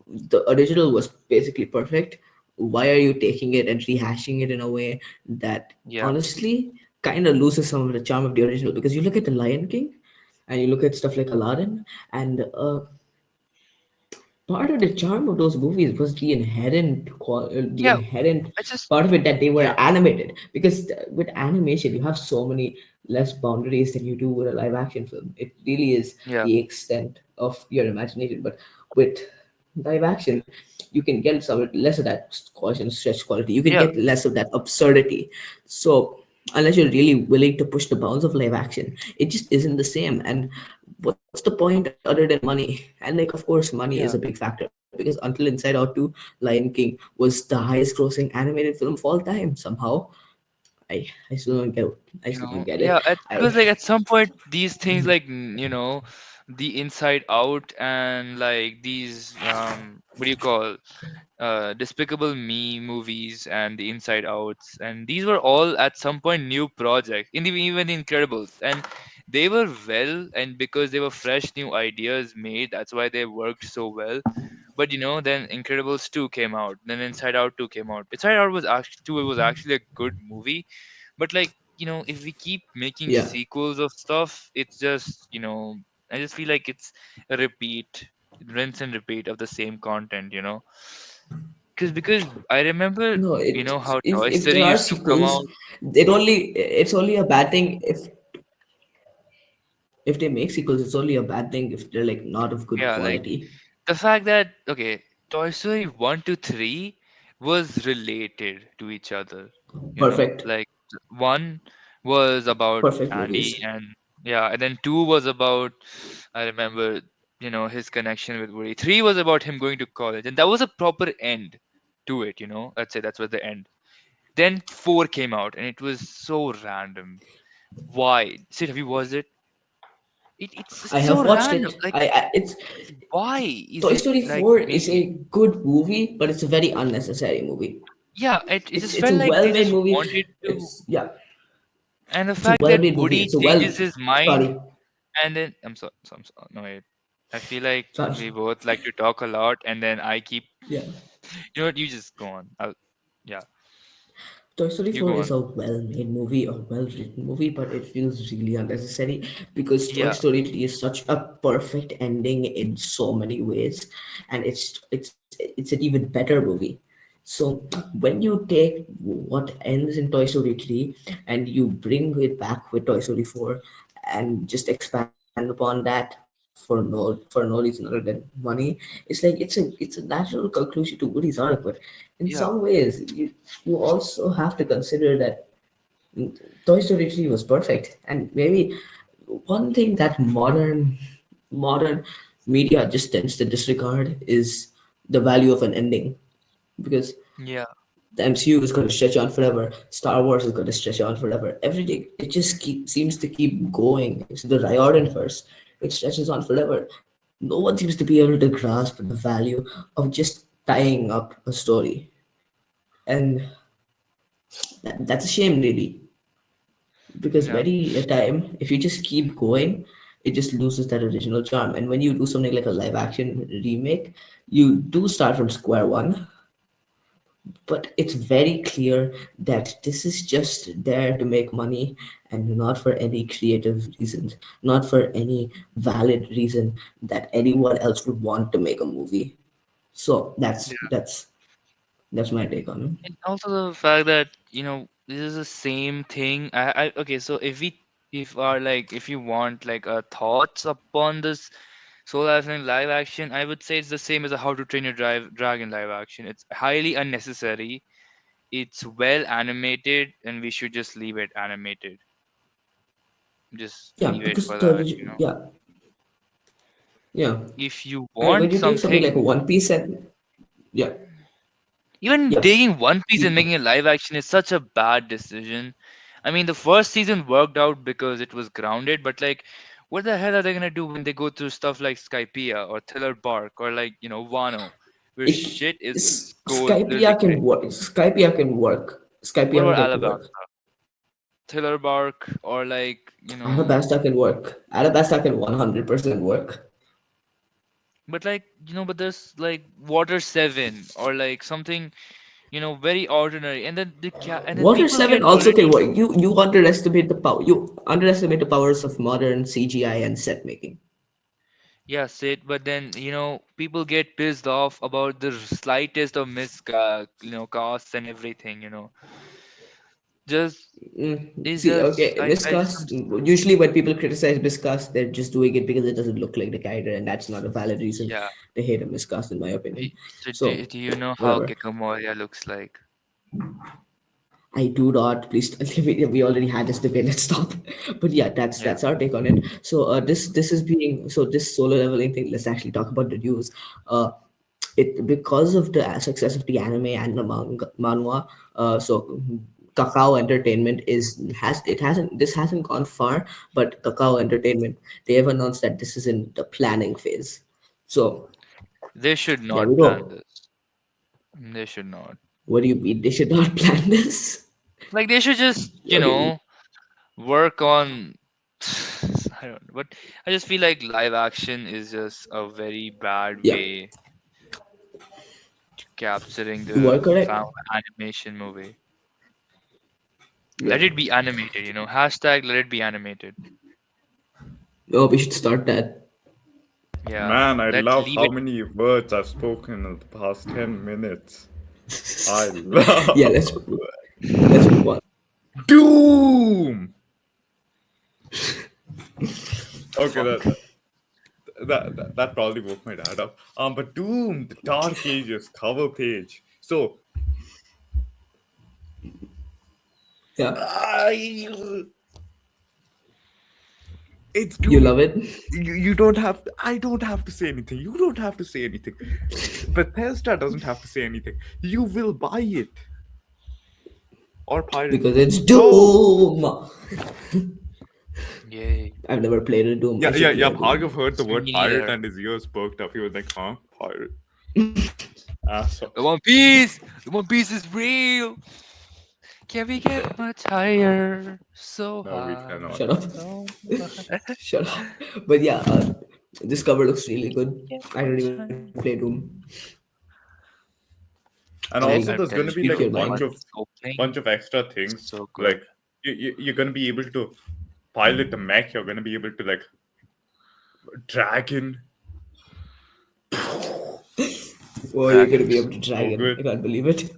Speaker 2: the original was basically perfect. Why are you taking it and rehashing it in a way that
Speaker 3: yeah,
Speaker 2: honestly kind of loses some of the charm of the original? Because you look at the Lion King, and you look at stuff like Aladdin, and part of the charm of those movies was the
Speaker 3: yeah.
Speaker 2: inherent
Speaker 3: I just
Speaker 2: part of it that they were
Speaker 3: yeah,
Speaker 2: animated. Because with animation, you have so many less boundaries than you do with a live action film. It really is
Speaker 3: yeah,
Speaker 2: the extent of your imagination. But with live action, you can get some less of that squash and stretch quality. You can
Speaker 3: yeah.
Speaker 2: get less of that absurdity. So unless you're really willing to push the bounds of live action, it just isn't the same. And what's the point other than money? And like, of course, money is a
Speaker 3: Yeah,
Speaker 2: big factor because until Inside Out 2, Lion King was the highest grossing animated film of all time somehow. I still don't get I still don't get it. I
Speaker 3: because like at some point these things like the Inside Out and like these what do you call Despicable Me movies and the Inside Outs, and these were all at some point new projects, in even the Incredibles, and they were well, and because they were fresh new ideas made, that's why they worked so well. But then Incredibles 2 came out, then Inside Out 2 came out. Inside Out was actually 2 was actually a good movie, but like if we keep making
Speaker 2: yeah.
Speaker 3: sequels of stuff, it's just I just feel like it's a repeat, rinse and repeat of the same content, because I remember
Speaker 2: No,
Speaker 3: how Toy
Speaker 2: if
Speaker 3: Story
Speaker 2: there are
Speaker 3: used to come
Speaker 2: sequels,
Speaker 3: out.
Speaker 2: it's only a bad thing if they make sequels. It's only a bad thing if they're like not of good
Speaker 3: Yeah, like
Speaker 2: quality.
Speaker 3: the fact that okay, Toy Story 1 to 3 was related to each other,
Speaker 2: Perfect,
Speaker 3: like 1 was about
Speaker 2: perfect
Speaker 3: Andy,
Speaker 2: movies.
Speaker 3: and yeah, and then 2 was about, I remember, his connection with Woody. 3 was about him going to college, and that was a proper end to it, let's say that's what the end. then 4 came out, and it was so random. Why? Sid, have you watched it? It's
Speaker 2: I
Speaker 3: so
Speaker 2: have watched
Speaker 3: random.
Speaker 2: it.
Speaker 3: Like,
Speaker 2: I it's
Speaker 3: why is
Speaker 2: Toy
Speaker 3: it
Speaker 2: Story
Speaker 3: like
Speaker 2: 4 is
Speaker 3: made?
Speaker 2: a good movie, but it's a very unnecessary movie.
Speaker 3: Yeah, it just
Speaker 2: It's
Speaker 3: felt
Speaker 2: a
Speaker 3: like they
Speaker 2: well-made
Speaker 3: just
Speaker 2: movie.
Speaker 3: wanted to.
Speaker 2: It's yeah,
Speaker 3: And the
Speaker 2: it's a
Speaker 3: fact that
Speaker 2: well-made movie.
Speaker 3: Woody
Speaker 2: It's a
Speaker 3: changes
Speaker 2: well
Speaker 3: his mind,
Speaker 2: sorry,
Speaker 3: and then I'm sorry, no wait. I feel like
Speaker 2: sorry.
Speaker 3: we both like to talk a lot, and then I keep.
Speaker 2: Yeah.
Speaker 3: You know what? You just go on. Yeah,
Speaker 2: Toy Story
Speaker 3: you
Speaker 2: 4
Speaker 3: go
Speaker 2: is
Speaker 3: on.
Speaker 2: a well-made movie, a well-written movie, but it feels really unnecessary because Toy
Speaker 3: Yeah,
Speaker 2: Story 3 is such a perfect ending in so many ways, and it's an even better movie. So when you take what ends in Toy Story 3 and you bring it back with Toy Story 4 and just expand upon that for no reason other than money, it's a natural conclusion to Woody's arc. But in some
Speaker 3: yeah,
Speaker 2: ways, you also have to consider that Toy Story 3 was perfect. And maybe one thing that modern media just tends to disregard is the value of an ending. Because
Speaker 3: yeah,
Speaker 2: the MCU is going to stretch on forever. Star Wars is going to stretch on forever. Everything it just seems to keep going. It's the Riordan first. It stretches on forever. No one seems to be able to grasp the value of just tying up a story, and that's a shame, really. Because
Speaker 3: yeah,
Speaker 2: many a time, if you just keep going, it just loses that original charm. And when you do something like a live action remake, you do start from square one, but it's very clear that this is just there to make money and not for any creative reasons, not for any valid reason that anyone else would want to make a movie. So
Speaker 3: yeah.
Speaker 2: that's my take on
Speaker 3: And also the fact that this is the same thing. Okay. So if you want like thoughts upon this Soul Ascending live action, I would say it's the same as a How to Train Your Dragon live action. It's highly unnecessary. It's well animated, and we should just leave it animated. Just
Speaker 2: it. Yeah,
Speaker 3: leave it
Speaker 2: because
Speaker 3: for that.
Speaker 2: yeah.
Speaker 3: If you
Speaker 2: I mean, when
Speaker 3: want
Speaker 2: you take something like
Speaker 3: something,
Speaker 2: One Piece and yeah,
Speaker 3: even
Speaker 2: yeah,
Speaker 3: taking One Piece and
Speaker 2: keep
Speaker 3: making a live action is such a bad decision. I mean, the first season worked out because it was grounded, but like, what the hell are they gonna do when they go through stuff like Skypiea or Thriller Bark or like Wano, where
Speaker 2: it
Speaker 3: shit is goes literally
Speaker 2: Skypia can
Speaker 3: crazy.
Speaker 2: work. Skypia can work.
Speaker 3: What
Speaker 2: Skypia will
Speaker 3: about
Speaker 2: get to
Speaker 3: Alabasta?
Speaker 2: work.
Speaker 3: Thriller Bark or like
Speaker 2: Arabasta can work. Arabasta can 100% work.
Speaker 3: but like but there's like Water 7 or like something very ordinary, and then
Speaker 2: Water
Speaker 3: people
Speaker 2: 7
Speaker 3: get
Speaker 2: also can
Speaker 3: already.
Speaker 2: work. You underestimate the power. You underestimate the powers of modern CGI and set making.
Speaker 3: Yes, it. But then people get pissed off about the slightest of casts and everything. Just it's
Speaker 2: See,
Speaker 3: just
Speaker 2: okay,
Speaker 3: I just
Speaker 2: miscast. Usually, when people criticize miscast, they're just doing it because it doesn't look like the character, and that's not a valid reason
Speaker 3: yeah.
Speaker 2: to hate a miscast, in my opinion.
Speaker 3: So do,
Speaker 2: So,
Speaker 3: do you know how
Speaker 2: whatever.
Speaker 3: Kikomoria looks like?
Speaker 2: I do not. Please, we already had this debate. Let's stop. But yeah,
Speaker 3: Yeah.
Speaker 2: that's our take on it. So this is being so this solo leveling thing. Let's actually talk about the news. It because of the success of the anime and the manhwa. So Kakao Entertainment is has it hasn't this hasn't gone far, but Kakao Entertainment, they have announced that this is in the planning phase. So
Speaker 3: They should
Speaker 2: there we
Speaker 3: not plan
Speaker 2: go.
Speaker 3: this. They should not.
Speaker 2: What do you mean they should not plan this?
Speaker 3: Like they should just
Speaker 2: Okay,
Speaker 3: work on. I don't know, but I just feel like live action is just a very bad
Speaker 2: yeah,
Speaker 3: way to capturing
Speaker 2: you are
Speaker 3: the
Speaker 2: correct.
Speaker 3: animation movie.
Speaker 2: Yeah.
Speaker 3: Let it be animated, Hashtag let it be animated.
Speaker 2: Oh, we should start that.
Speaker 3: Yeah.
Speaker 1: Man, I
Speaker 3: Let's
Speaker 1: love
Speaker 3: leave
Speaker 1: how
Speaker 3: it.
Speaker 1: many words I've spoken in the past 10 minutes. I
Speaker 2: Yeah,
Speaker 1: love
Speaker 2: let's move on.
Speaker 1: Doom. Okay,
Speaker 3: Fuck.
Speaker 1: that probably woke my dad up. But Doom, the Dark Ages cover page. So,
Speaker 2: Yeah,
Speaker 1: I, it's
Speaker 2: you
Speaker 1: Doom.
Speaker 2: love it.
Speaker 1: You don't have to, I don't have to say anything. You don't have to say anything. Bethesda doesn't have to say anything. You will buy it. or pirate.
Speaker 2: because it's
Speaker 1: Oh,
Speaker 2: Doom.
Speaker 3: Yay.
Speaker 2: I've never played a Doom. I
Speaker 1: yeah,
Speaker 2: should
Speaker 1: yeah,
Speaker 2: play
Speaker 1: yeah.
Speaker 2: a
Speaker 1: Bhargav
Speaker 2: Doom.
Speaker 1: heard the
Speaker 3: Me
Speaker 1: word pirate
Speaker 3: neither.
Speaker 1: and his ears perked up. He was like, huh? Pirate. Ah, so
Speaker 3: The One Piece! The One Piece is real! Can we get much higher? So
Speaker 1: no, we
Speaker 3: high.
Speaker 1: cannot.
Speaker 2: Shut up.
Speaker 3: So high.
Speaker 2: Shut up. But yeah, this cover looks really good.
Speaker 3: Get
Speaker 2: I don't
Speaker 3: much
Speaker 2: even play
Speaker 3: higher.
Speaker 2: Doom.
Speaker 1: And
Speaker 2: Hey,
Speaker 1: also,
Speaker 3: I'm
Speaker 1: there's gonna
Speaker 3: telling
Speaker 1: be
Speaker 2: speak
Speaker 1: like
Speaker 3: you,
Speaker 1: a
Speaker 2: your
Speaker 1: bunch
Speaker 2: mind.
Speaker 1: of
Speaker 3: what's opening?
Speaker 1: extra things.
Speaker 3: So good.
Speaker 1: Like you're gonna be able to pilot the mech. You're gonna be able to like dragon.
Speaker 2: Oh, you're gonna
Speaker 3: Drag
Speaker 2: be
Speaker 3: it.
Speaker 2: able to
Speaker 1: So
Speaker 2: dragon. I
Speaker 1: good,
Speaker 2: can't believe it.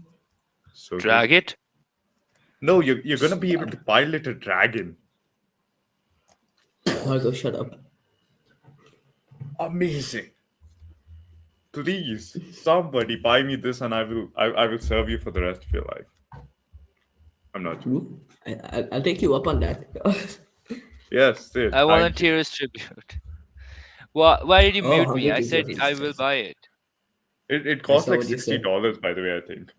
Speaker 1: so good.
Speaker 3: Drag it.
Speaker 1: No, you're gonna be able to pilot a dragon.
Speaker 2: Marco, shut up.
Speaker 1: Amazing. Please, somebody buy me this, and I will serve you for the rest of your life. I'm not joking.
Speaker 2: Ooh, I'll take you up on that.
Speaker 1: Yes, Sid.
Speaker 3: I
Speaker 1: Thank you.
Speaker 3: volunteer as tribute. Why did you
Speaker 2: Oh,
Speaker 3: mute
Speaker 2: I'm
Speaker 3: me?
Speaker 2: going
Speaker 3: I
Speaker 2: to
Speaker 3: said
Speaker 2: give him
Speaker 3: I
Speaker 2: some
Speaker 3: will
Speaker 2: sense.
Speaker 3: buy it.
Speaker 1: It
Speaker 2: I
Speaker 1: costs
Speaker 2: saw
Speaker 1: like
Speaker 2: what you said.
Speaker 1: $60, by the way. I think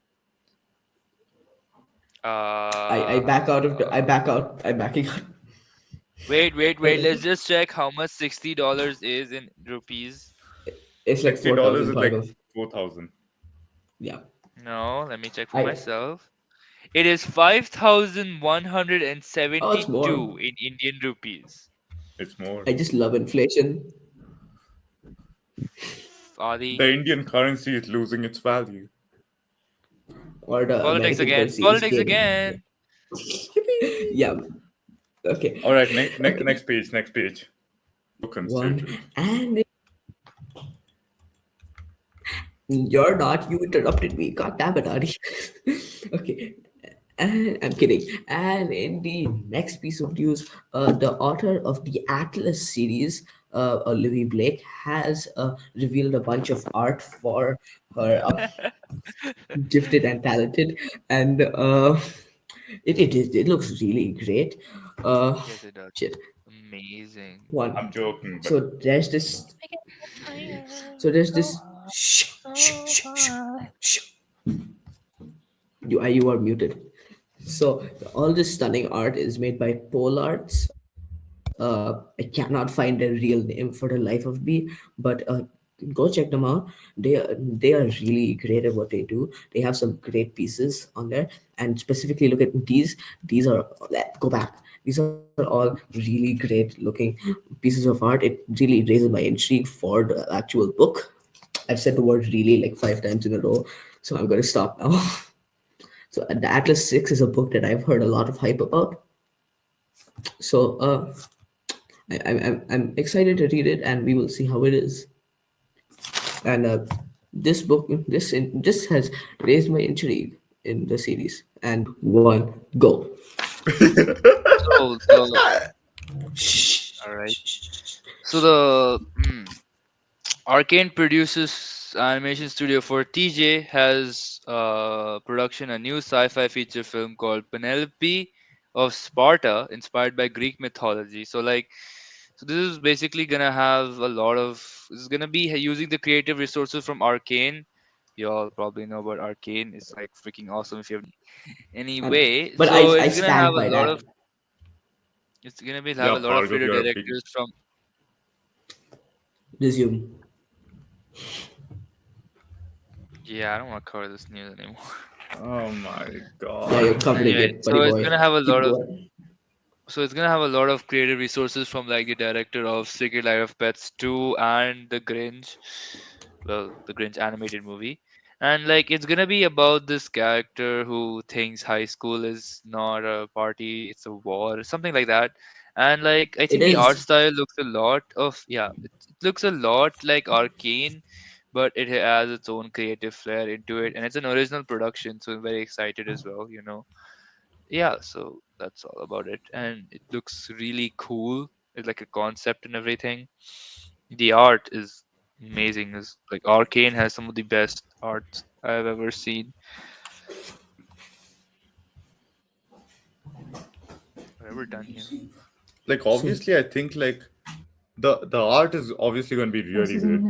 Speaker 2: I back out of the, I
Speaker 3: Uh,
Speaker 2: back out. I'm backing out.
Speaker 3: wait. Let's just check how much $60 is in rupees.
Speaker 2: It's like
Speaker 1: $60
Speaker 2: 4,000
Speaker 1: is like
Speaker 2: Bhargav.
Speaker 1: 4,000.
Speaker 2: Yeah.
Speaker 3: No, let me check for
Speaker 2: I
Speaker 3: myself. It is
Speaker 2: Oh, it's more.
Speaker 3: 5,172 in Indian rupees.
Speaker 1: It's more.
Speaker 2: I just love inflation
Speaker 3: Adi,
Speaker 1: The Indian currency is losing its value.
Speaker 2: or the
Speaker 3: politics
Speaker 2: American
Speaker 3: again.
Speaker 2: currency is
Speaker 3: Politics
Speaker 2: gaining. Yeah.
Speaker 3: again.
Speaker 2: Yeah. Okay.
Speaker 1: All right,
Speaker 2: Okay.
Speaker 1: next page, next page. So
Speaker 2: One
Speaker 1: considerate.
Speaker 2: and you're not. You interrupted me. God damn it, Adi. Okay. And I'm kidding. And in the next piece of news, the author of the Atlas series, Olivia Blake, has revealed a bunch of art for her gifted and talented, and it looks really great. Uh,
Speaker 3: Yes, it does.
Speaker 2: shit.
Speaker 3: Amazing.
Speaker 2: One.
Speaker 1: I'm joking, but
Speaker 2: So there's this.
Speaker 3: I get much higher,
Speaker 2: So there's
Speaker 3: so
Speaker 2: this.
Speaker 3: high,
Speaker 2: Shh, shh,
Speaker 3: so
Speaker 2: shh, shh,
Speaker 3: high.
Speaker 2: shh. You are muted. So all this stunning art is made by Pole Arts. I cannot find a real name for the life of me, but go check them out. They are really great at what they do. They have some great pieces on there, and specifically look at these. These are go back. These are all really great looking pieces of art. It really raises my intrigue for the actual book. I've said the word really like 5 times in a row, so I'm going to stop now. So the Atlas 6 is a book that I've heard a lot of hype about. So I'm excited to read it, and we will see how it is. And this book, this has raised my intrigue in the series. And one, go.
Speaker 3: So the all right. So the Arcane produces animation studio for TJ has production a new sci-fi feature film called Penelope of Sparta, inspired by Greek mythology. So this is basically gonna have a lot of. This is gonna be using the creative resources from Arcane. You all probably know about Arcane. It's like freaking awesome if you have
Speaker 2: And
Speaker 3: anyway.
Speaker 2: but
Speaker 3: So
Speaker 2: I
Speaker 3: it's gonna have
Speaker 2: stand
Speaker 3: a
Speaker 2: by
Speaker 3: lot of.
Speaker 2: that.
Speaker 3: It's gonna be have
Speaker 1: yeah,
Speaker 3: a lot of
Speaker 1: Bhargav,
Speaker 3: creative
Speaker 1: you're a pig.
Speaker 3: directors from.
Speaker 2: Resume.
Speaker 3: Yeah, I don't want to cover this news anymore.
Speaker 1: Oh my
Speaker 2: Yeah, you're
Speaker 1: god.
Speaker 2: covering
Speaker 3: Anyway,
Speaker 2: it, buddy
Speaker 3: so it's
Speaker 2: boy.
Speaker 3: gonna have a
Speaker 2: Keep
Speaker 3: lot of
Speaker 2: going.
Speaker 3: so it's gonna have a lot of creative resources from like the director of Secret Life of Pets 2 and The Grinch. Well, the Grinch animated movie. And like it's gonna be about this character who thinks high school is not a party, it's a war, something like that. And like I
Speaker 2: It
Speaker 3: think the art
Speaker 2: is.
Speaker 3: style looks a lot of it looks a lot like Arcane, but it has its own creative flair into it, and it's an original production, so I'm very excited as well, you know. Yeah, so that's all about it, and it looks really cool. It's like a concept and everything. The art is amazing. Is like Arcane has some of the best art I've ever seen. Whatever done here.
Speaker 1: Like
Speaker 2: So
Speaker 1: obviously, I think like the art is obviously going to be really good.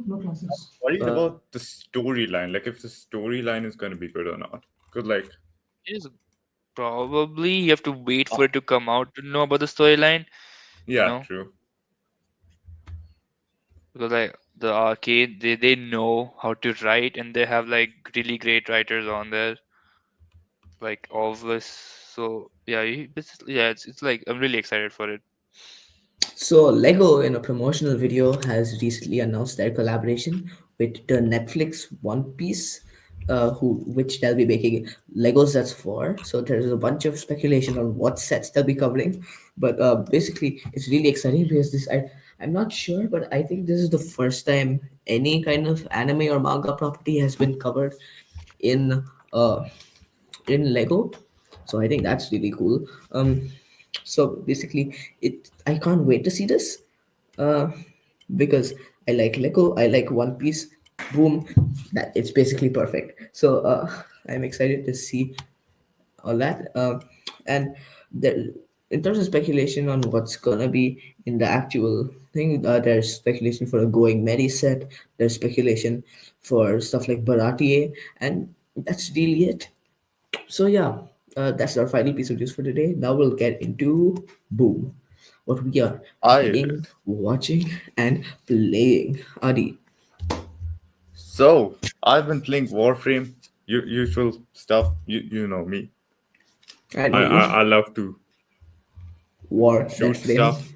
Speaker 2: no classes.
Speaker 1: Worried about the storyline, like if the storyline is going to be good or not. Because like
Speaker 3: It is. Probably you have to wait for
Speaker 2: Oh,
Speaker 3: it to come out to know about the storyline, you
Speaker 1: Yeah,
Speaker 3: know,
Speaker 1: true.
Speaker 3: because like the arcade, they know how to write, and they have like really great writers on there, like Obvious. So yeah, yeah, it's like I'm really excited for it.
Speaker 2: so Lego in a promotional video has recently announced their collaboration with the Netflix One Piece, which they'll be making Lego sets for. So there's a bunch of speculation on what sets they'll be covering, but basically it's really exciting because I'm not sure, but I think this is the first time any kind of anime or manga property has been covered in uh in Lego. So I think that's really cool. So basically, I can't wait to see this, uh, because I like Lego, I like One Piece. Boom, that it's basically perfect. So I'm excited to see all that. And there, in terms of speculation on what's gonna be in the actual thing, there's speculation for a Going Merry set. There's speculation for stuff like Baratie, and that's really it. So yeah, that's our final piece of news for today. Now we'll get into boom, what we are
Speaker 1: I
Speaker 2: reading, watching, and playing. Adi,
Speaker 1: So I've been playing Warframe, usual stuff. You know me.
Speaker 2: I know
Speaker 1: I, I
Speaker 2: you.
Speaker 1: I love to
Speaker 2: War that
Speaker 1: shoot
Speaker 2: flame.
Speaker 1: stuff.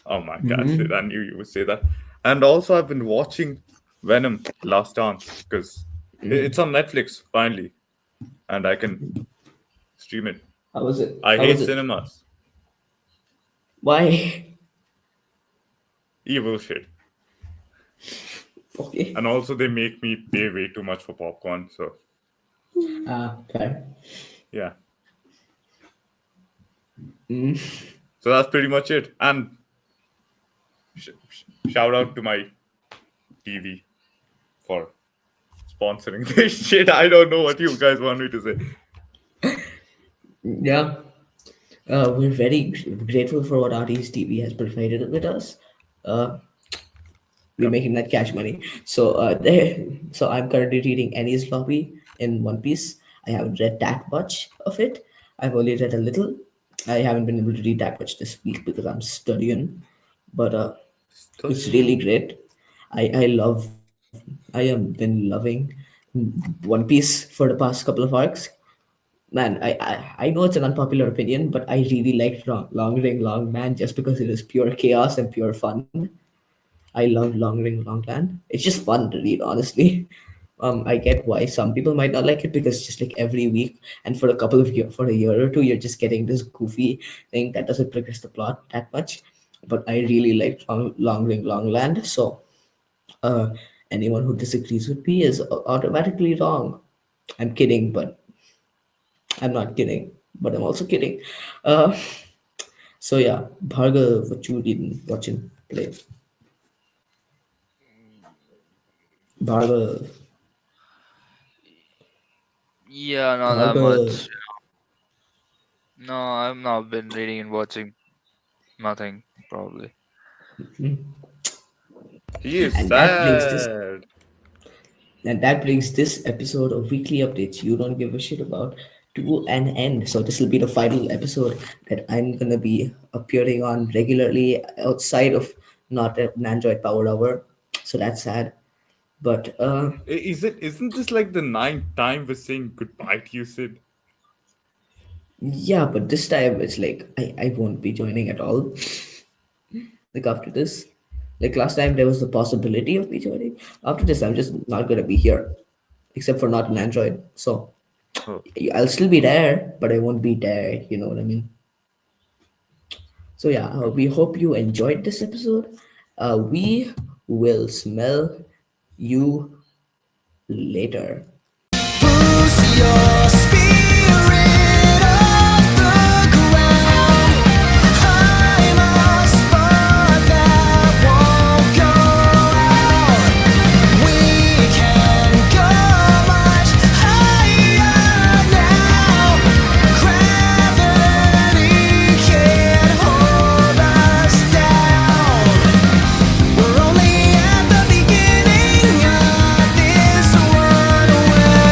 Speaker 1: Oh my gosh,
Speaker 2: Mm-hmm.
Speaker 1: I knew you would say that. And also, I've been watching Venom: Last Dance because it's on Netflix finally, and I can stream it.
Speaker 2: How was it?
Speaker 1: I
Speaker 2: How was
Speaker 1: hate
Speaker 2: it?
Speaker 1: cinemas,
Speaker 2: Why?
Speaker 1: evil shit,
Speaker 2: Okay.
Speaker 1: and also they make me pay way too much for popcorn. So
Speaker 2: Fair.
Speaker 1: yeah,
Speaker 2: Mm.
Speaker 1: so that's pretty much it. And shout out to my TV for sponsoring this shit. I don't know what you guys want me to say.
Speaker 2: Yeah. We're very grateful for what Artie's TV has provided with us. Uh, we're
Speaker 1: Yep.
Speaker 2: making that cash money. So so I'm currently reading Annie's Lobby in One Piece. I haven't read that much of it. I've only read a little. I haven't been able to read that much this week because I'm studying. But it's really
Speaker 1: Studying.
Speaker 2: great. I have been loving One Piece for the past couple of arcs. Man, I know it's an unpopular opinion, but I really liked Long Ring Long Man just because it is pure chaos and pure fun. I love Long Ring Long Land. It's just fun to read, honestly. I get why some people might not like it because just like every week and for a couple of year for a year or two, you're just getting this goofy thing that doesn't progress the plot that much. But I really like Long Ring Long Land. So uh, anyone who disagrees with me is automatically wrong. I'm kidding, but I'm not kidding. But I'm also kidding. Uh, so yeah, Bhargav, what you reading, watching, play? Bhargav,
Speaker 3: Yeah, not that
Speaker 2: Bhargav.
Speaker 3: much. No, I've not been reading and watching nothing, probably.
Speaker 1: He is
Speaker 2: And that brings this
Speaker 1: sad.
Speaker 2: and that brings this episode of Weekly Updates you don't give a shit about to an end. So this will be the final episode that I'm gonna be appearing on regularly outside of not an Android Power Hour. So that's sad. But
Speaker 1: Is it? Isn't this like the ninth time we're saying goodbye to you, Sid?
Speaker 2: yeah, but this time it's like I won't be joining at all. Like after this. Like last time there was the possibility of me joining. After this I'm just not gonna be here. Except for not an Android. So
Speaker 1: Oh,
Speaker 2: I'll still be there, but I won't be there. You know what I mean? So yeah, we hope you enjoyed this episode. We will smell you later.